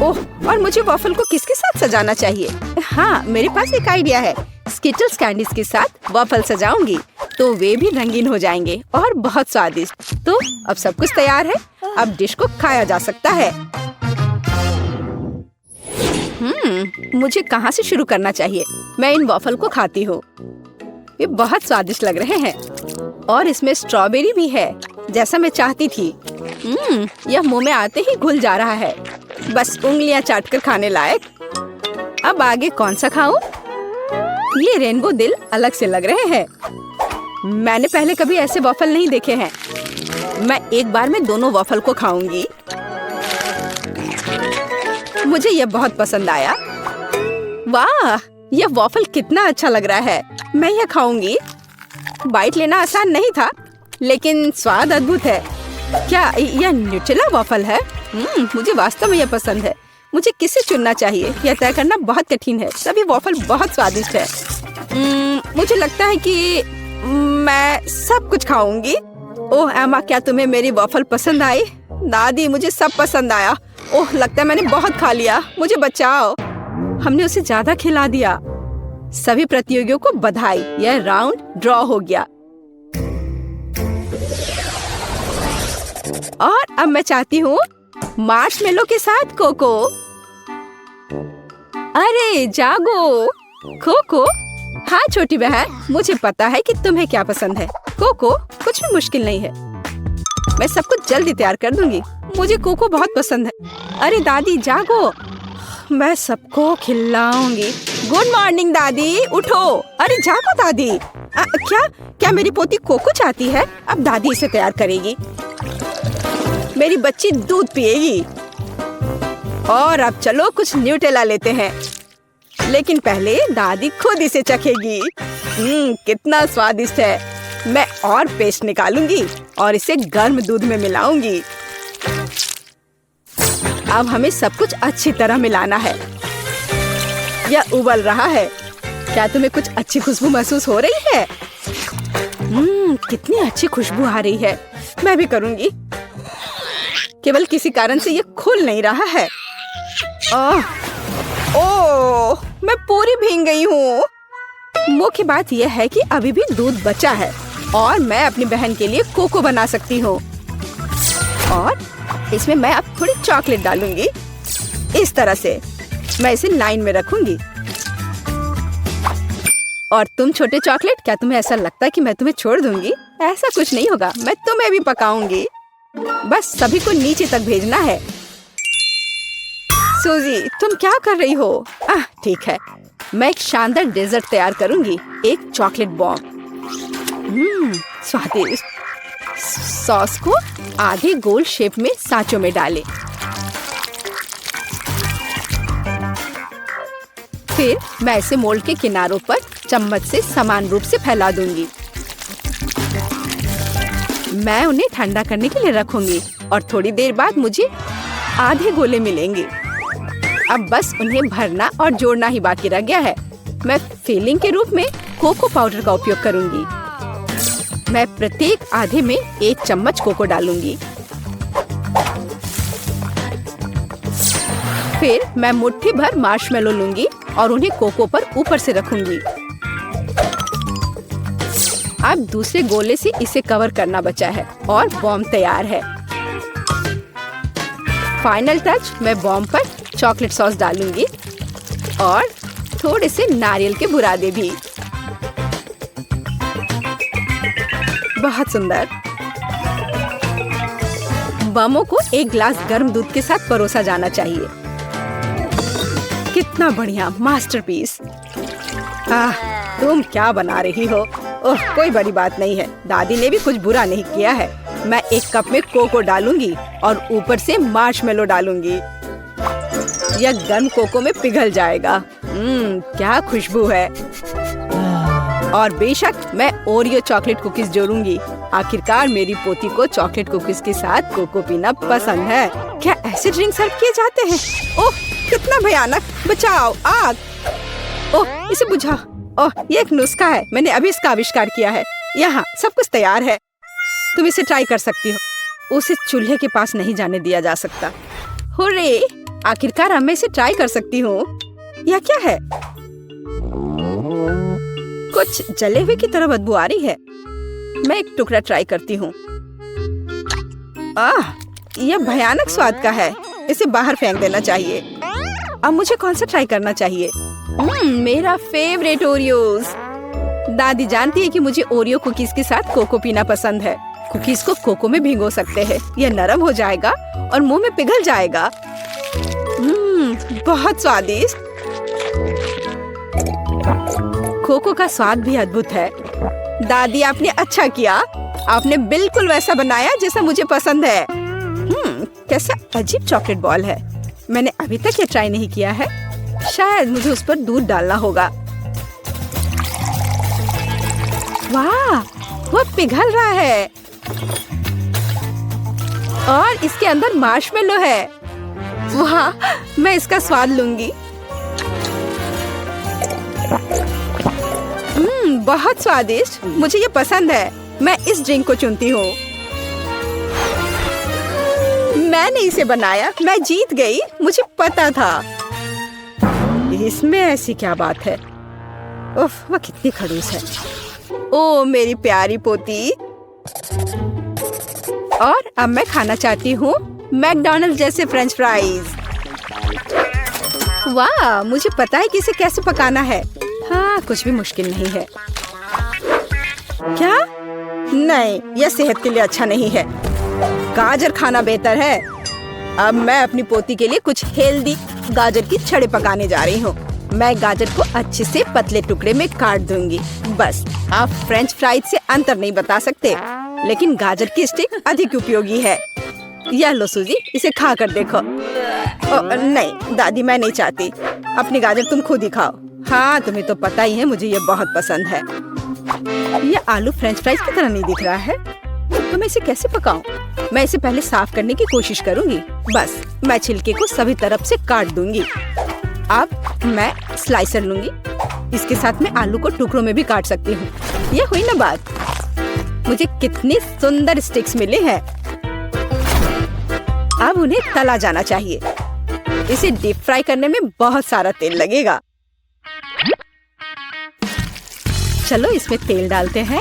ओह, और मुझे वॉफल को किसके साथ सजाना चाहिए? हाँ, मेरे पास एक आइडिया है। स्किटल्स कैंडीज के साथ वॉफल सजाऊंगी तो वे भी रंगीन हो जाएंगे और बहुत स्वादिष्ट। तो अब सब कुछ तैयार है, अब डिश को खाया जा सकता है। मुझे कहाँ से शुरू करना चाहिए? मैं इन वॉफल को खाती हूँ। ये बहुत स्वादिष्ट लग रहे हैं और इसमें स्ट्रॉबेरी भी है, जैसा मैं चाहती थी। यह मुंह में आते ही घुल जा रहा है, बस उंगलियां चाटकर खाने लायक। अब आगे कौन सा खाऊं? ये रेनबो दिल अलग से लग रहे हैं। मैंने पहले कभी ऐसे वॉफल नहीं देखे हैं। मैं एक बार में दोनों वॉफल को खाऊंगी। मुझे यह बहुत पसंद आया। वाह, यह वॉफल कितना अच्छा लग रहा है। मैं यह खाऊंगी। बाइट लेना आसान नहीं था, लेकिन स्वाद अद्भुत है। क्या यह न्यूटेला वॉफल है? मुझे वास्तव में यह पसंद है। मुझे किसे चुनना चाहिए, यह तय करना बहुत कठिन है। सभी वॉफल बहुत स्वादिष्ट है। मुझे लगता है कि मैं सब कुछ खाऊंगी। ओह एमा, क्या तुम्हें मेरी वॉफल पसंद आई? दादी, मुझे सब पसंद आया। ओह, लगता है मैंने बहुत खा लिया। मुझे बचाओ। हमने उसे ज्यादा खिला दिया। सभी प्रतियोगियों को बधाई, यह राउंड ड्रॉ हो गया। और अब मैं चाहती हूँ मार्शमेलो के साथ कोको। अरे जागो कोको। हाँ छोटी बहन, मुझे पता है कि तुम्हें क्या पसंद है। कोको कुछ भी मुश्किल नहीं है। मैं सब कुछ जल्दी तैयार कर दूंगी। मुझे कोको बहुत पसंद है। अरे दादी जागो, मैं सबको खिलाऊंगी। गुड मॉर्निंग दादी, उठो। अरे जागो दादी। क्या मेरी पोती कोको चाहती है? अब दादी इसे तैयार करेगी। मेरी बच्ची दूध पिएगी। और अब चलो कुछ न्यूटेला लेते हैं, लेकिन पहले दादी खुद इसे चखेगी। कितना स्वादिष्ट है। मैं और पेस्ट निकालूंगी और इसे गर्म दूध में मिलाऊंगी। अब हमें सब कुछ अच्छी तरह मिलाना है। यह उबल रहा है। क्या तुम्हें कुछ अच्छी खुशबू महसूस हो रही है? कितनी अच्छी खुशबू आ रही है। मैं भी करूंगी। केवल किसी कारण से ये खुल नहीं रहा है। ओह, मैं पूरी भीग गई हूँ। मुख्य बात यह है कि अभी भी दूध बचा है और मैं अपनी बहन के लिए कोको बना सकती हूँ। और इसमें मैं अब थोड़ी चॉकलेट डालूंगी। इस तरह से मैं इसे लाइन में रखूंगी। और तुम छोटे चॉकलेट, क्या तुम्हें ऐसा लगता है कि मैं तुम्हें छोड़ दूंगी? ऐसा कुछ नहीं होगा। मैं तुम्हें भी पकाऊंगी। बस सभी को नीचे तक भेजना है। सूजी, तुम क्या कर रही हो? ठीक है, मैं एक शानदार डेजर्ट तैयार करूंगी। एक चॉकलेट बॉम्ब। स्वादिष्ट। सॉस को आधे गोल शेप में सांचों में डालें। फिर मैं इसे मोल्ड के किनारों पर चम्मच से समान रूप से फैला दूंगी। मैं उन्हें ठंडा करने के लिए रखूंगी और थोड़ी देर बाद मुझे आधे गोले मिलेंगे। अब बस उन्हें भरना और जोड़ना ही बाकी रह गया है। मैं फिलिंग के रूप में कोको पाउडर का उपयोग करूंगी। मैं प्रत्येक आधे में 1 चम्मच कोको डालूंगी। फिर मैं मुट्ठी भर मार्शमेलो लूंगी और उन्हें कोको पर ऊपर से रखूंगी। अब दूसरे गोले से इसे कवर करना बचा है और बॉम्ब तैयार है। फाइनल टच, मैं बॉम्ब पर चॉकलेट सॉस डालूंगी और थोड़े से नारियल के बुरादे भी। बहुत सुंदर। बमों को एक ग्लास गर्म दूध के साथ परोसा जाना चाहिए। कितना बढ़िया मास्टरपीस। तुम क्या बना रही हो? ओह, कोई बड़ी बात नहीं है। दादी ने भी कुछ बुरा नहीं किया है। मैं एक कप में कोको डालूंगी और ऊपर से मार्शमेलो डालूंगी। यह गर्म कोको में पिघल जाएगा। क्या खुशबू है। और बेशक मैं ओरियो चॉकलेट कुकीज जोड़ूंगी। आखिरकार मेरी पोती को चॉकलेट कुकीज के साथ कोको पीना पसंद है। क्या ऐसे ड्रिंक सर्व किए जाते हैं? ओह, कितना भयानक। बचाओ, आग। ओह, इसे बुझा। ओह, ये एक नुस्खा है। मैंने अभी इसका आविष्कार किया है। यहाँ सब कुछ तैयार है। तुम इसे ट्राई कर सकती हो। उसे चूल्हे के पास नहीं जाने दिया जा सकता। हुर्रे! आखिरकार अब मैं इसे ट्राई कर सकती हूँ। यह क्या है? कुछ जले हुए की तरह बदबू आ रही है। मैं एक टुकड़ा ट्राई करती हूँ। यह भयानक स्वाद का है। इसे बाहर फेंक देना चाहिए। अब मुझे कौन सा ट्राई करना चाहिए? मेरा फेवरेट ओरियोज। दादी जानती है कि मुझे ओरियो कुकीज के साथ कोको पीना पसंद है। कुकीज को कोको में भिगो सकते हैं। यह नरम हो जाएगा और मुंह में पिघल जाएगा। बहुत स्वादिष्ट। कोको का स्वाद भी अद्भुत है। दादी, आपने अच्छा किया। आपने बिल्कुल वैसा बनाया जैसा मुझे पसंद है। कैसा अजीब चॉकलेट बॉल है। मैंने अभी तक ये ट्राई नहीं किया है। शायद मुझे उस पर दूध डालना होगा। वाह, वो पिघल रहा है और इसके अंदर मार्शमेलो है। वाह, मैं इसका स्वाद लूंगी। बहुत स्वादिष्ट। मुझे ये पसंद है। मैं इस ड्रिंक को चुनती हूँ। मैंने इसे बनाया। मैं जीत गई। मुझे पता था। इसमें ऐसी क्या बात है? उफ, वह कितनी खड़ूस है। ओ मेरी प्यारी पोती। और अब मैं खाना चाहती हूँ मैकडॉनल्ड जैसे फ्रेंच फ्राइज। वाह, मुझे पता है कि इसे कैसे पकाना है। हाँ, कुछ भी मुश्किल नहीं है। क्या? नहीं, यह सेहत के लिए अच्छा नहीं है। गाजर खाना बेहतर है। अब मैं अपनी पोती के लिए कुछ हेल्दी गाजर की छड़े पकाने जा रही हूँ। मैं गाजर को अच्छे से पतले टुकड़े में काट दूंगी। बस, आप फ्रेंच फ्राइज से अंतर नहीं बता सकते, लेकिन गाजर की स्टिक अधिक उपयोगी है। यह लो सूजी, इसे खा कर देखो। नहीं दादी, मैं नहीं चाहती। अपनी गाजर तुम खुद ही खाओ। हाँ, तुम्हें तो पता ही है मुझे ये बहुत पसंद है। यह आलू फ्रेंच फ्राइज की तरह नहीं दिख रहा है, तो मैं इसे कैसे पकाऊं? मैं इसे पहले साफ करने की कोशिश करूंगी। बस, मैं छिलके को सभी तरफ से काट दूंगी। अब मैं स्लाइसर लूंगी। इसके साथ मैं आलू को टुकड़ों में भी काट सकती हूँ। यह हुई ना बात। मुझे कितनी सुंदर स्टिक्स मिले हैं। अब उन्हें तला जाना चाहिए। इसे डीप फ्राई करने में बहुत सारा तेल लगेगा। चलो इसमें तेल डालते हैं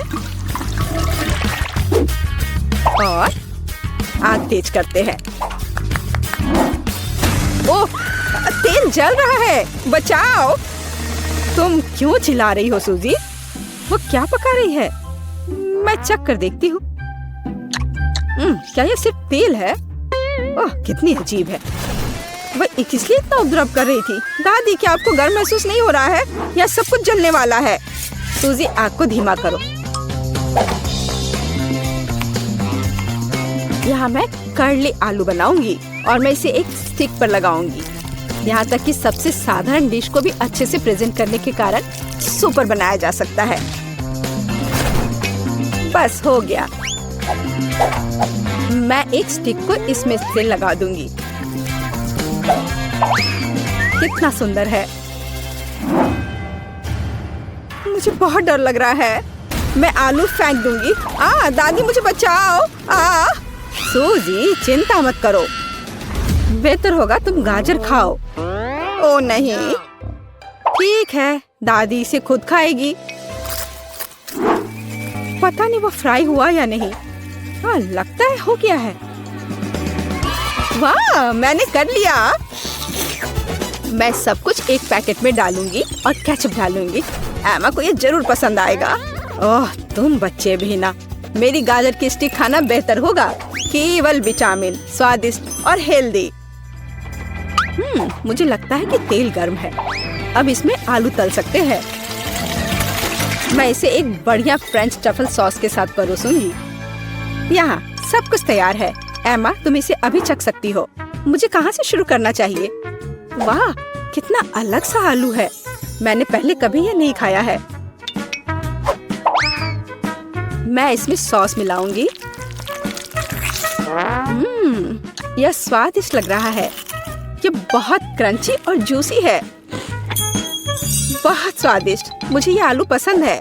और आग तेज करते हैं। ओह, तेल जल रहा है। बचाओ। तुम क्यों चिल्ला रही हो सूजी? वो क्या पका रही है? मैं चख कर देखती हूँ। क्या ये सिर्फ तेल है? ओह, कितनी अजीब है। वह इसलिए इतना उपद्रव कर रही थी। दादी, क्या आपको गर्म महसूस नहीं हो रहा है? यह सब कुछ जलने वाला है। सूजी, आग को धीमा करो। यहाँ मैं कर्ली आलू बनाऊंगी और मैं इसे एक स्टिक पर लगाऊंगी। यहाँ तक कि सबसे साधारण डिश को भी अच्छे से प्रेजेंट करने के कारण सुपर बनाया जा सकता है। बस हो गया। मैं एक स्टिक को इसमें से लगा दूंगी। कितना सुंदर है। मुझे बहुत डर लग रहा है। मैं आलू फेंक दूंगी। दादी, मुझे बचाओ। सूजी, चिंता मत करो। बेहतर होगा तुम गाजर खाओ। ओ नहीं, ठीक है, दादी इसे खुद खाएगी। पता नहीं वो फ्राई हुआ या नहीं। हाँ, लगता है हो गया है। वाह, मैंने कर लिया। मैं सब कुछ एक पैकेट में डालूंगी और केचप डालूंगी। एमा को ये जरूर पसंद आएगा। ओह, तुम बच्चे भी ना। मेरी गाजर की स्टिक खाना बेहतर होगा। केवल विटामिन, स्वादिष्ट और हेल्दी। मुझे लगता है कि तेल गर्म है। अब इसमें आलू तल सकते हैं। मैं इसे एक बढ़िया फ्रेंच ट्रफल सॉस के साथ परोसूंगी। यहाँ सब कुछ तैयार है। एमा, तुम इसे अभी चख सकती हो। मुझे कहाँ से शुरू करना चाहिए? वाह, कितना अलग सा आलू है। मैंने पहले कभी ये नहीं खाया है। मैं इसमें सॉस मिलाऊंगी। यह स्वादिष्ट लग रहा है। ये बहुत क्रंची और जूसी है। बहुत स्वादिष्ट। मुझे ये आलू पसंद है।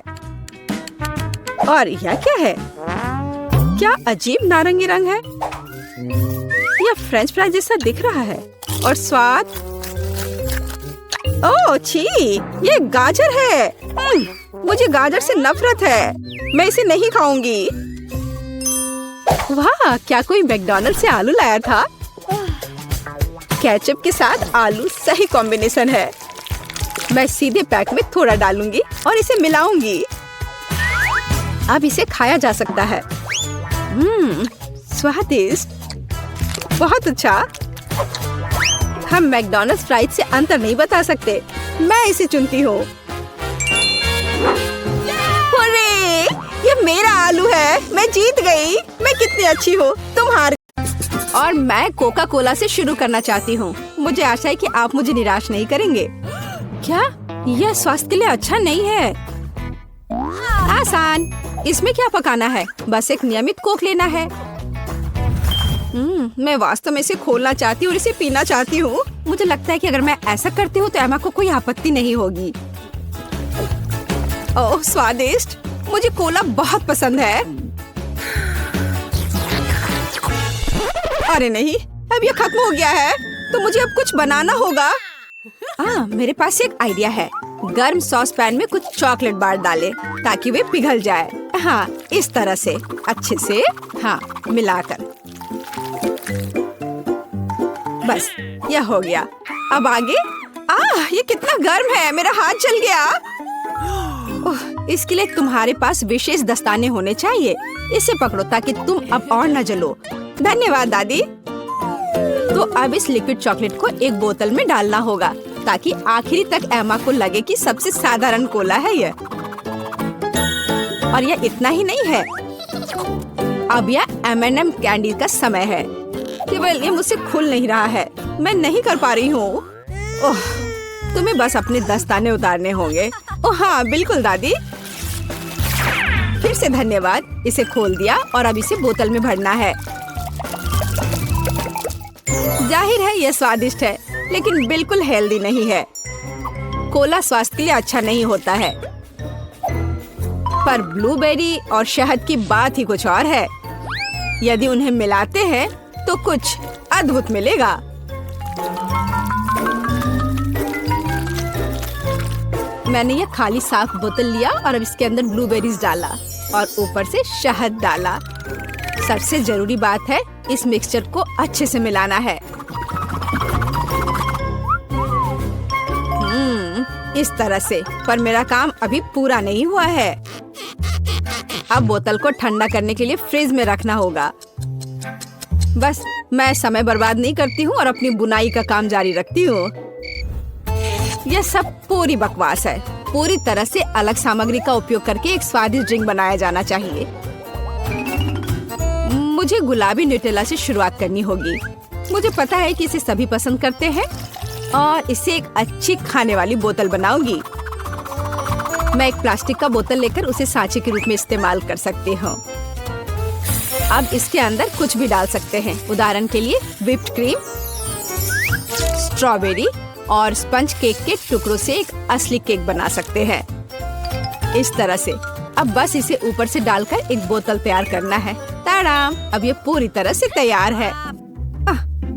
और यह क्या है? क्या अजीब नारंगी रंग है। यह फ्रेंच फ्राई जैसा दिख रहा है। और स्वाद, ओह छी, ये गाजर है। मुझे गाजर से नफरत है। मैं इसे नहीं खाऊंगी। वाह, क्या कोई मैकडॉनल्ड से आलू लाया था? केचप के साथ आलू सही कॉम्बिनेशन है। मैं सीधे पैक में थोड़ा डालूंगी और इसे मिलाऊंगी। अब इसे खाया जा सकता है। स्वादिष्ट, बहुत अच्छा। हम मैकडॉनल्ड्स फ्राइज से अंतर नहीं बता सकते। मैं इसे चुनती हूँ। अरे, ये मेरा आलू है। मैं जीत गई। मैं कितनी अच्छी हूँ। तुम हार। और मैं कोका कोला से शुरू करना चाहती हूँ। मुझे आशा है कि आप मुझे निराश नहीं करेंगे। क्या यह स्वास्थ्य के लिए अच्छा नहीं है? आसान। इसमें क्या पकाना है? बस एक नियमित कोक लेना है। मैं वास्तव में इसे खोलना चाहती हूँ और इसे पीना चाहती हूँ। मुझे लगता है कि अगर मैं ऐसा करती हूँ तो एमा को कोई आपत्ति नहीं होगी। ओह, स्वादिष्ट। मुझे कोला बहुत पसंद है। अरे नहीं, अब ये खत्म हो गया है। तो मुझे अब कुछ बनाना होगा। मेरे पास एक आइडिया है। गर्म सॉस पैन में कुछ चॉकलेट बार डालें ताकि वे पिघल जाए। हाँ, इस तरह से अच्छे से मिलाकर। बस, यह हो गया। अब आगे। ये कितना गर्म है। मेरा हाथ जल गया। इसके लिए तुम्हारे पास विशेष दस्ताने होने चाहिए। इसे पकड़ो ताकि तुम अब और न जलो। धन्यवाद दादी। तो अब इस लिक्विड चॉकलेट को एक बोतल में डालना होगा ताकि आखिरी तक एमा को लगे कि सबसे साधारण कोला है यह। और यह इतना ही नहीं है। अब यह M&M कैंडी का समय है। केवल ये मुझसे खुल नहीं रहा है। मैं नहीं कर पा रही हूँ। ओह, तुम्हें बस अपने दस्ताने उतारने होंगे। ओह हाँ, बिल्कुल दादी। फिर से धन्यवाद। इसे खोल दिया और अब इसे बोतल में भरना है। जाहिर है यह स्वादिष्ट है, लेकिन बिल्कुल हेल्दी नहीं है। कोला स्वास्थ्य के लिए अच्छा नहीं होता है। पर ब्लूबेरी और शहद की बात ही कुछ और है। यदि उन्हें मिलाते हैं तो कुछ अद्भुत मिलेगा। मैंने यह खाली साफ बोतल लिया और अब इसके अंदर ब्लूबेरीज डाला और ऊपर से शहद डाला। सबसे जरूरी बात है, इस मिक्सचर को अच्छे से मिलाना है। इस तरह से। पर मेरा काम अभी पूरा नहीं हुआ है। अब बोतल को ठंडा करने के लिए फ्रिज में रखना होगा। बस, मैं समय बर्बाद नहीं करती हूँ और अपनी बुनाई का काम जारी रखती हूँ। यह सब पूरी बकवास है। पूरी तरह से अलग सामग्री का उपयोग करके एक स्वादिष्ट ड्रिंक बनाया जाना चाहिए। मुझे गुलाबी न्यूटेला से शुरुआत करनी होगी। मुझे पता है कि इसे सभी पसंद करते हैं और इसे एक अच्छी खाने वाली बोतल बनाऊंगी। मैं एक प्लास्टिक का बोतल लेकर उसे सांचे के रूप में इस्तेमाल कर सकती हूँ। अब इसके अंदर कुछ भी डाल सकते हैं। उदाहरण के लिए व्हिप्ड क्रीम, स्ट्रॉबेरी और स्पंज केक के टुकड़ों से एक असली केक बना सकते हैं। इस तरह से। अब बस इसे ऊपर से डालकर एक बोतल तैयार करना है। ताड़ाम! अब ये पूरी तरह से तैयार है।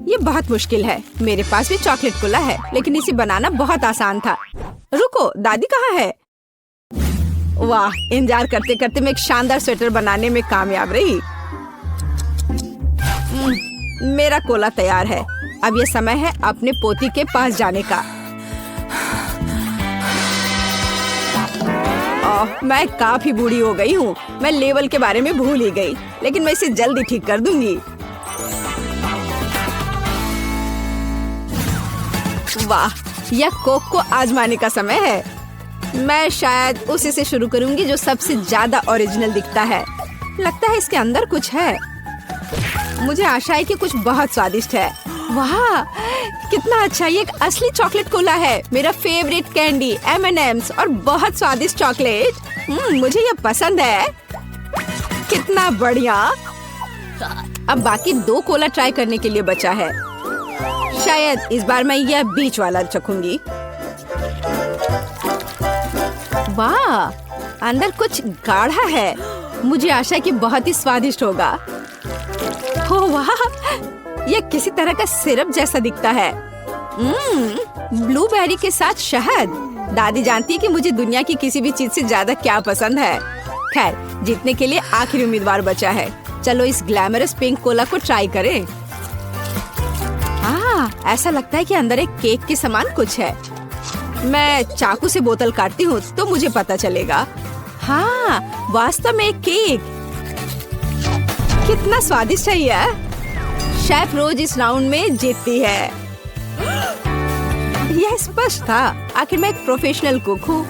ये बहुत मुश्किल है। मेरे पास भी चॉकलेट कोला है, लेकिन इसे बनाना बहुत आसान था। रुको, दादी कहाँ है? वाह, इंतजार करते करते मैं एक शानदार स्वेटर बनाने में कामयाब रही। मेरा कोला तैयार है। अब ये समय है अपने पोती के पास जाने का। मैं काफी बूढ़ी हो गई हूँ। मैं लेवल के बारे में भूल ही गई, लेकिन मैं इसे जल्दी ठीक कर दूंगी। वाह, यह कोक को आजमाने का समय है। मैं शायद उसी से शुरू करूंगी जो सबसे ज्यादा ओरिजिनल दिखता है। लगता है इसके अंदर कुछ है। मुझे आशा है कि कुछ बहुत स्वादिष्ट है। वाह, कितना अच्छा! ये एक असली चॉकलेट कोला है। मेरा फेवरेट कैंडी M&M's और बहुत स्वादिष्ट चॉकलेट। मुझे ये पसंद है। कितना बढ़िया! अब बाकी 2 कोला ट्राई करने के लिए बचा है। शायद इस बार मैं यह बीच वाला चखूंगी। वाह, अंदर कुछ गाढ़ा है। मुझे आशा है कि बहुत ही स्वादिष्ट होगा। ओह वाह, यह किसी तरह का सिरप जैसा दिखता है। ब्लूबेरी के साथ शहद। दादी जानती है कि मुझे दुनिया की किसी भी चीज से ज्यादा क्या पसंद है। खैर, जीतने के लिए आखिरी उम्मीदवार बचा है। चलो इस ग्लैमरस पिंक कोला को ट्राई करें। ऐसा लगता है कि अंदर एक केक के समान कुछ है। मैं चाकू से बोतल काटती हूँ तो मुझे पता चलेगा। हाँ, वास्तव में एक केक। कितना स्वादिष्ट है यह। शेफ रोज इस राउंड में जीतती है। यह स्पष्ट था। आखिर मैं एक प्रोफेशनल कुक हूँ।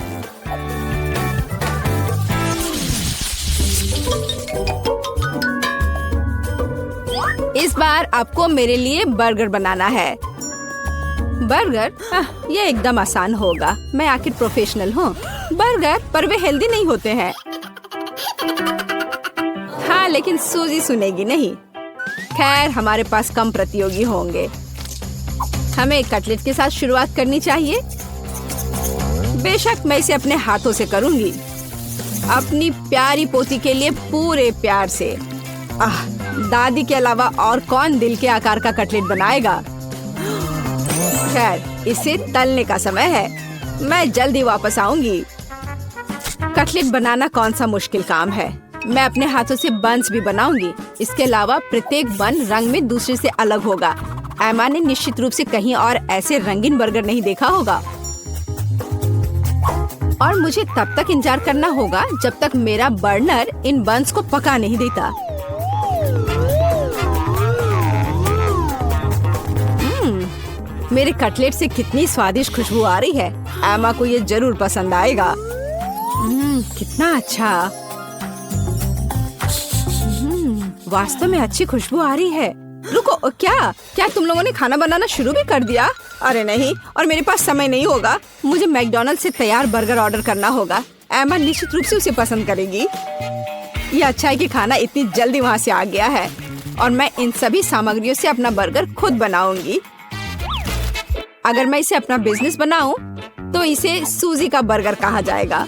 इस बार आपको मेरे लिए बर्गर बनाना है। बर्गर? ये एकदम आसान होगा। मैं आखिर प्रोफेशनल हूँ। बर्गर पर वे हेल्दी नहीं होते हैं। हाँ, लेकिन सूजी सुनेगी नहीं। खैर, हमारे पास कम प्रतियोगी होंगे। हमें कटलेट के साथ शुरुआत करनी चाहिए। बेशक मैं इसे अपने हाथों से करूंगी, अपनी प्यारी पोती के लिए पूरे प्यार से। दादी के अलावा और कौन दिल के आकार का कटलेट बनाएगा। खैर, इसे तलने का समय है। मैं जल्दी वापस आऊंगी। कटलेट बनाना कौन सा मुश्किल काम है। मैं अपने हाथों से बंस भी बनाऊंगी। इसके अलावा प्रत्येक बन रंग में दूसरे से अलग होगा। एमा ने निश्चित रूप से कहीं और ऐसे रंगीन बर्गर नहीं देखा होगा। और मुझे तब तक इंतजार करना होगा जब तक मेरा बर्नर इन बंस को पका नहीं देता। मेरे कटलेट से कितनी स्वादिष्ट खुशबू आ रही है। एमा को ये जरूर पसंद आएगा। कितना अच्छा। वास्तव में अच्छी खुशबू आ रही है। रुको, क्या तुम लोगों ने खाना बनाना शुरू भी कर दिया? अरे नहीं, और मेरे पास समय नहीं होगा। मुझे मैकडॉनल्ड से तैयार बर्गर ऑर्डर करना होगा। एमा निश्चित रूप से उसे पसंद करेगी। ये अच्छा है कि खाना इतनी जल्दी वहाँ से आ गया है और मैं इन सभी सामग्रियों से अपना बर्गर खुद बनाऊंगी। अगर मैं इसे अपना बिजनेस बनाऊं तो इसे सूजी का बर्गर कहा जाएगा।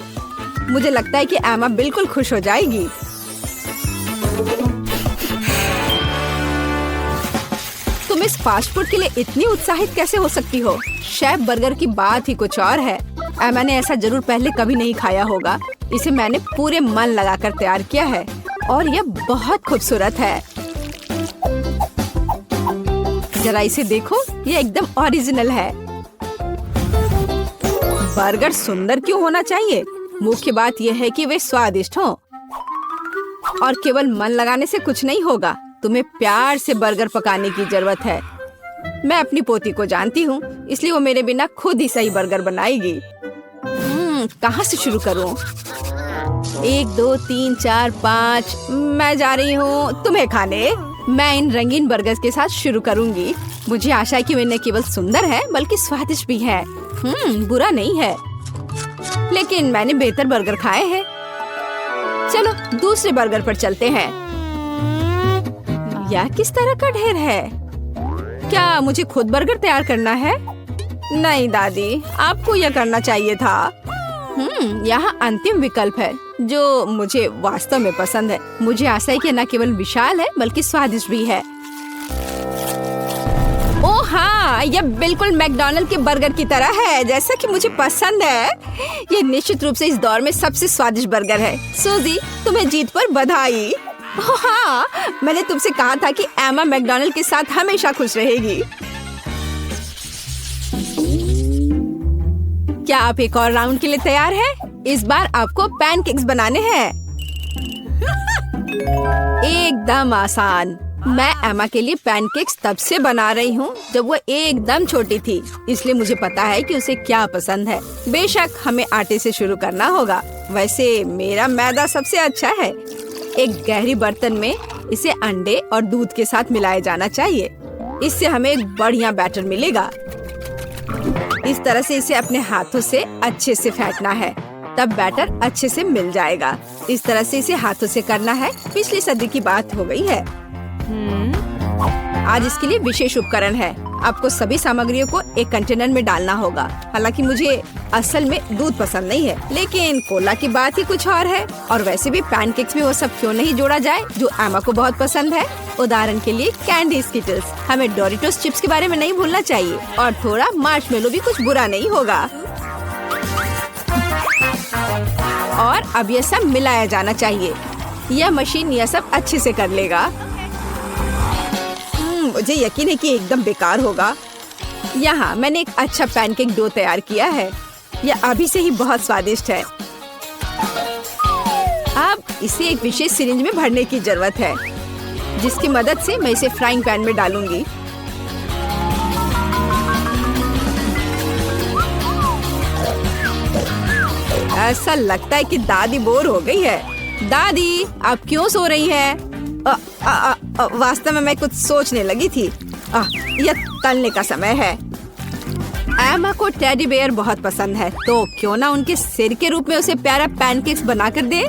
मुझे लगता है कि एमा बिल्कुल खुश हो जाएगी। तुम इस फास्ट फूड के लिए इतनी उत्साहित कैसे हो सकती हो? शेफ बर्गर की बात ही कुछ और है। एमा ने ऐसा जरूर पहले कभी नहीं खाया होगा। इसे मैंने पूरे मन लगाकर तैयार किया है और यह बहुत खूबसूरत है। जरा इसे देखो, ये एकदम ओरिजिनल है। बर्गर सुंदर क्यों होना चाहिए? मुख्य बात यह है कि वे स्वादिष्ट हों। और केवल मन लगाने से कुछ नहीं होगा। तुम्हें प्यार से बर्गर पकाने की जरूरत है। मैं अपनी पोती को जानती हूँ, इसलिए वो मेरे बिना खुद ही सही बर्गर बनाएगी। कहाँ से शुरू करूँ? 1 2 3 4 5। मैं जा रही हूँ तुम्हें खाने। मैं इन रंगीन बर्गर्स के साथ शुरू करूंगी। मुझे आशा है कि वे न केवल सुंदर है बल्कि स्वादिष्ट भी है। बुरा नहीं है, लेकिन मैंने बेहतर बर्गर खाए हैं। चलो दूसरे बर्गर पर चलते हैं। यह किस तरह का ढेर है? क्या मुझे खुद बर्गर तैयार करना है? नहीं दादी, आपको यह करना चाहिए था। यहाँ अंतिम विकल्प है जो मुझे वास्तव में पसंद है। मुझे आशा है कि न केवल विशाल है बल्कि स्वादिष्ट भी है। ओह हाँ, हाँ, यह बिल्कुल मैकडॉनल्ड के बर्गर की तरह है, जैसा कि मुझे पसंद है। ये निश्चित रूप से इस दौर में सबसे स्वादिष्ट बर्गर है। सूजी, तुम्हें जीत पर बधाई। हाँ, मैंने तुमसे कहा था कि एमा मैकडॉनल्ड के साथ हमेशा खुश रहेगी। क्या आप एक और राउंड के लिए तैयार हैं? इस बार आपको पैनकेक्स बनाने हैं। एकदम आसान। मैं एमा के लिए पैनकेक्स तब से बना रही हूँ जब वो एकदम छोटी थी, इसलिए मुझे पता है कि उसे क्या पसंद है। बेशक हमें आटे से शुरू करना होगा। वैसे मेरा मैदा सबसे अच्छा है। एक गहरी बर्तन में इसे अंडे और दूध के साथ मिलाया जाना चाहिए। इससे हमें एक बढ़िया बैटर मिलेगा। इस तरह से इसे अपने हाथों से अच्छे से फेंटना है, तब बैटर अच्छे से मिल जाएगा। इस तरह से इसे हाथों से करना है। पिछली सदी की बात हो गई है। आज इसके लिए विशेष उपकरण है। आपको सभी सामग्रियों को एक कंटेनर में डालना होगा। हालांकि मुझे असल में दूध पसंद नहीं है, लेकिन कोला की बात ही कुछ और है। और वैसे भी पैनकेक्स में वो सब क्यों नहीं जोड़ा जाए जो एमा को बहुत पसंद है। उदाहरण के लिए कैंडी स्किटल्स। हमें डोरिटोस चिप्स के बारे में नहीं भूलना चाहिए, और थोड़ा मार्शमेलो भी कुछ बुरा नहीं होगा। और अब यह सब मिलाया जाना चाहिए। यह मशीन यह सब अच्छे से कर लेगा। मुझे यकीन है कि एकदम बेकार होगा। यहाँ मैंने एक अच्छा पैनकेक डो तैयार किया है। यह अभी से ही बहुत स्वादिष्ट है। अब इसे एक विशेष सिरिंज में भरने की जरूरत है, जिसकी मदद से मैं इसे फ्राइंग पैन में डालूंगी। ऐसा लगता है कि दादी बोर हो गई है। दादी, आप क्यों सो रही हैं? वास्तव में मैं कुछ सोचने लगी थी। यह तलने का समय है। एमा को टेडी बेयर बहुत पसंद है, तो क्यों ना उनके सिर के रूप में उसे प्यारा पैनकेक्स बनाकर दे।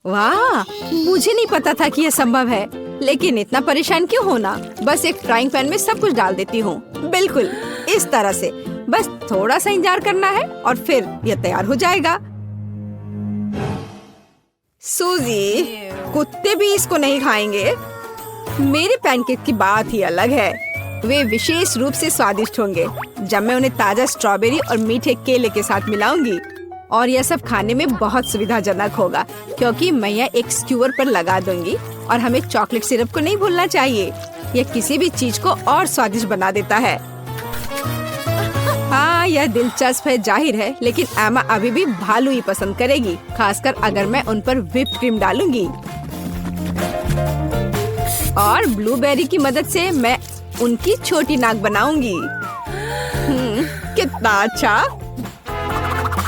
वाह, मुझे नहीं पता था कि यह संभव है, लेकिन इतना परेशान क्यों होना। बस एक फ्राइंग पैन में सब कुछ डाल देती हूँ, बिल्कुल इस तरह से। बस थोड़ा सा इंतजार करना है और फिर यह तैयार हो जाएगा। सूजी, कुत्ते भी इसको नहीं खाएंगे। मेरे पैनकेक की बात ही अलग है। वे विशेष रूप से स्वादिष्ट होंगे जब मैं उन्हें ताजा स्ट्रॉबेरी और मीठे केले के साथ मिलाऊंगी। और यह सब खाने में बहुत सुविधाजनक होगा, क्योंकि मैं यह एक स्क्यूअर पर लगा दूंगी। और हमें चॉकलेट सिरप को नहीं भूलना चाहिए। यह किसी भी चीज को और स्वादिष्ट बना देता है। हाँ, यह दिलचस्प है जाहिर है, लेकिन एमा अभी भी भालू ही पसंद करेगी, खासकर अगर मैं उन पर व्हिप क्रीम डालूंगी। और ब्लूबेरी की मदद से मैं उनकी छोटी नाक बनाऊंगी। कितना अच्छा।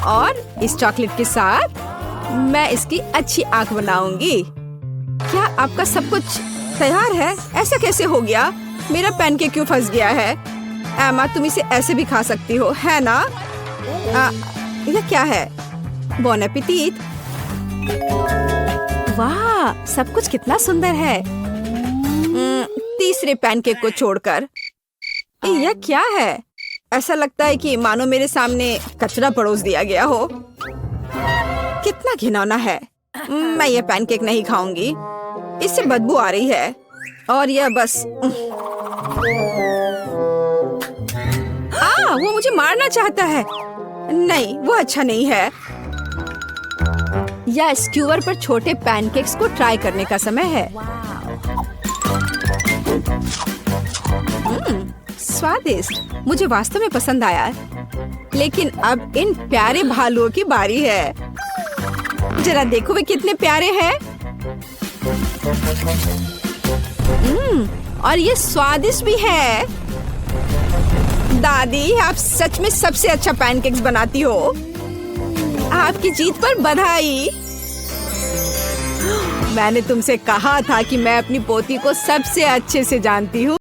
और इस चॉकलेट के साथ मैं इसकी अच्छी आंख बनाऊंगी। क्या आपका सब कुछ तैयार है? ऐसा कैसे हो गया? मेरा पैनकेक क्यों फंस गया है? एमा, तुम इसे ऐसे भी खा सकती हो, है ना? यह क्या है? Bone appétit. वाह, सब कुछ कितना सुंदर है। तीसरे पैनकेक को छोड़कर। यह क्या है? ऐसा लगता है कि मानो मेरे सामने कचरा परोस दिया गया हो। कितना घिनौना है। मैं यह पैनकेक नहीं खाऊंगी, इससे बदबू आ रही है। और यह बस वो मुझे मारना चाहता है। नहीं, वो अच्छा नहीं है। या स्क्यूअर पर छोटे पैनकेक्स को ट्राई करने का समय है। स्वादिष्ट, मुझे वास्तव में पसंद आया। लेकिन अब इन प्यारे भालुओं की बारी है। जरा देखो वे कितने प्यारे हैं। और ये स्वादिष्ट भी है। दादी, आप सच में सबसे अच्छा पैनकेक्स बनाती हो। आपकी जीत पर बधाई। मैंने तुमसे कहा था कि मैं अपनी पोती को सबसे अच्छे से जानती हूँ।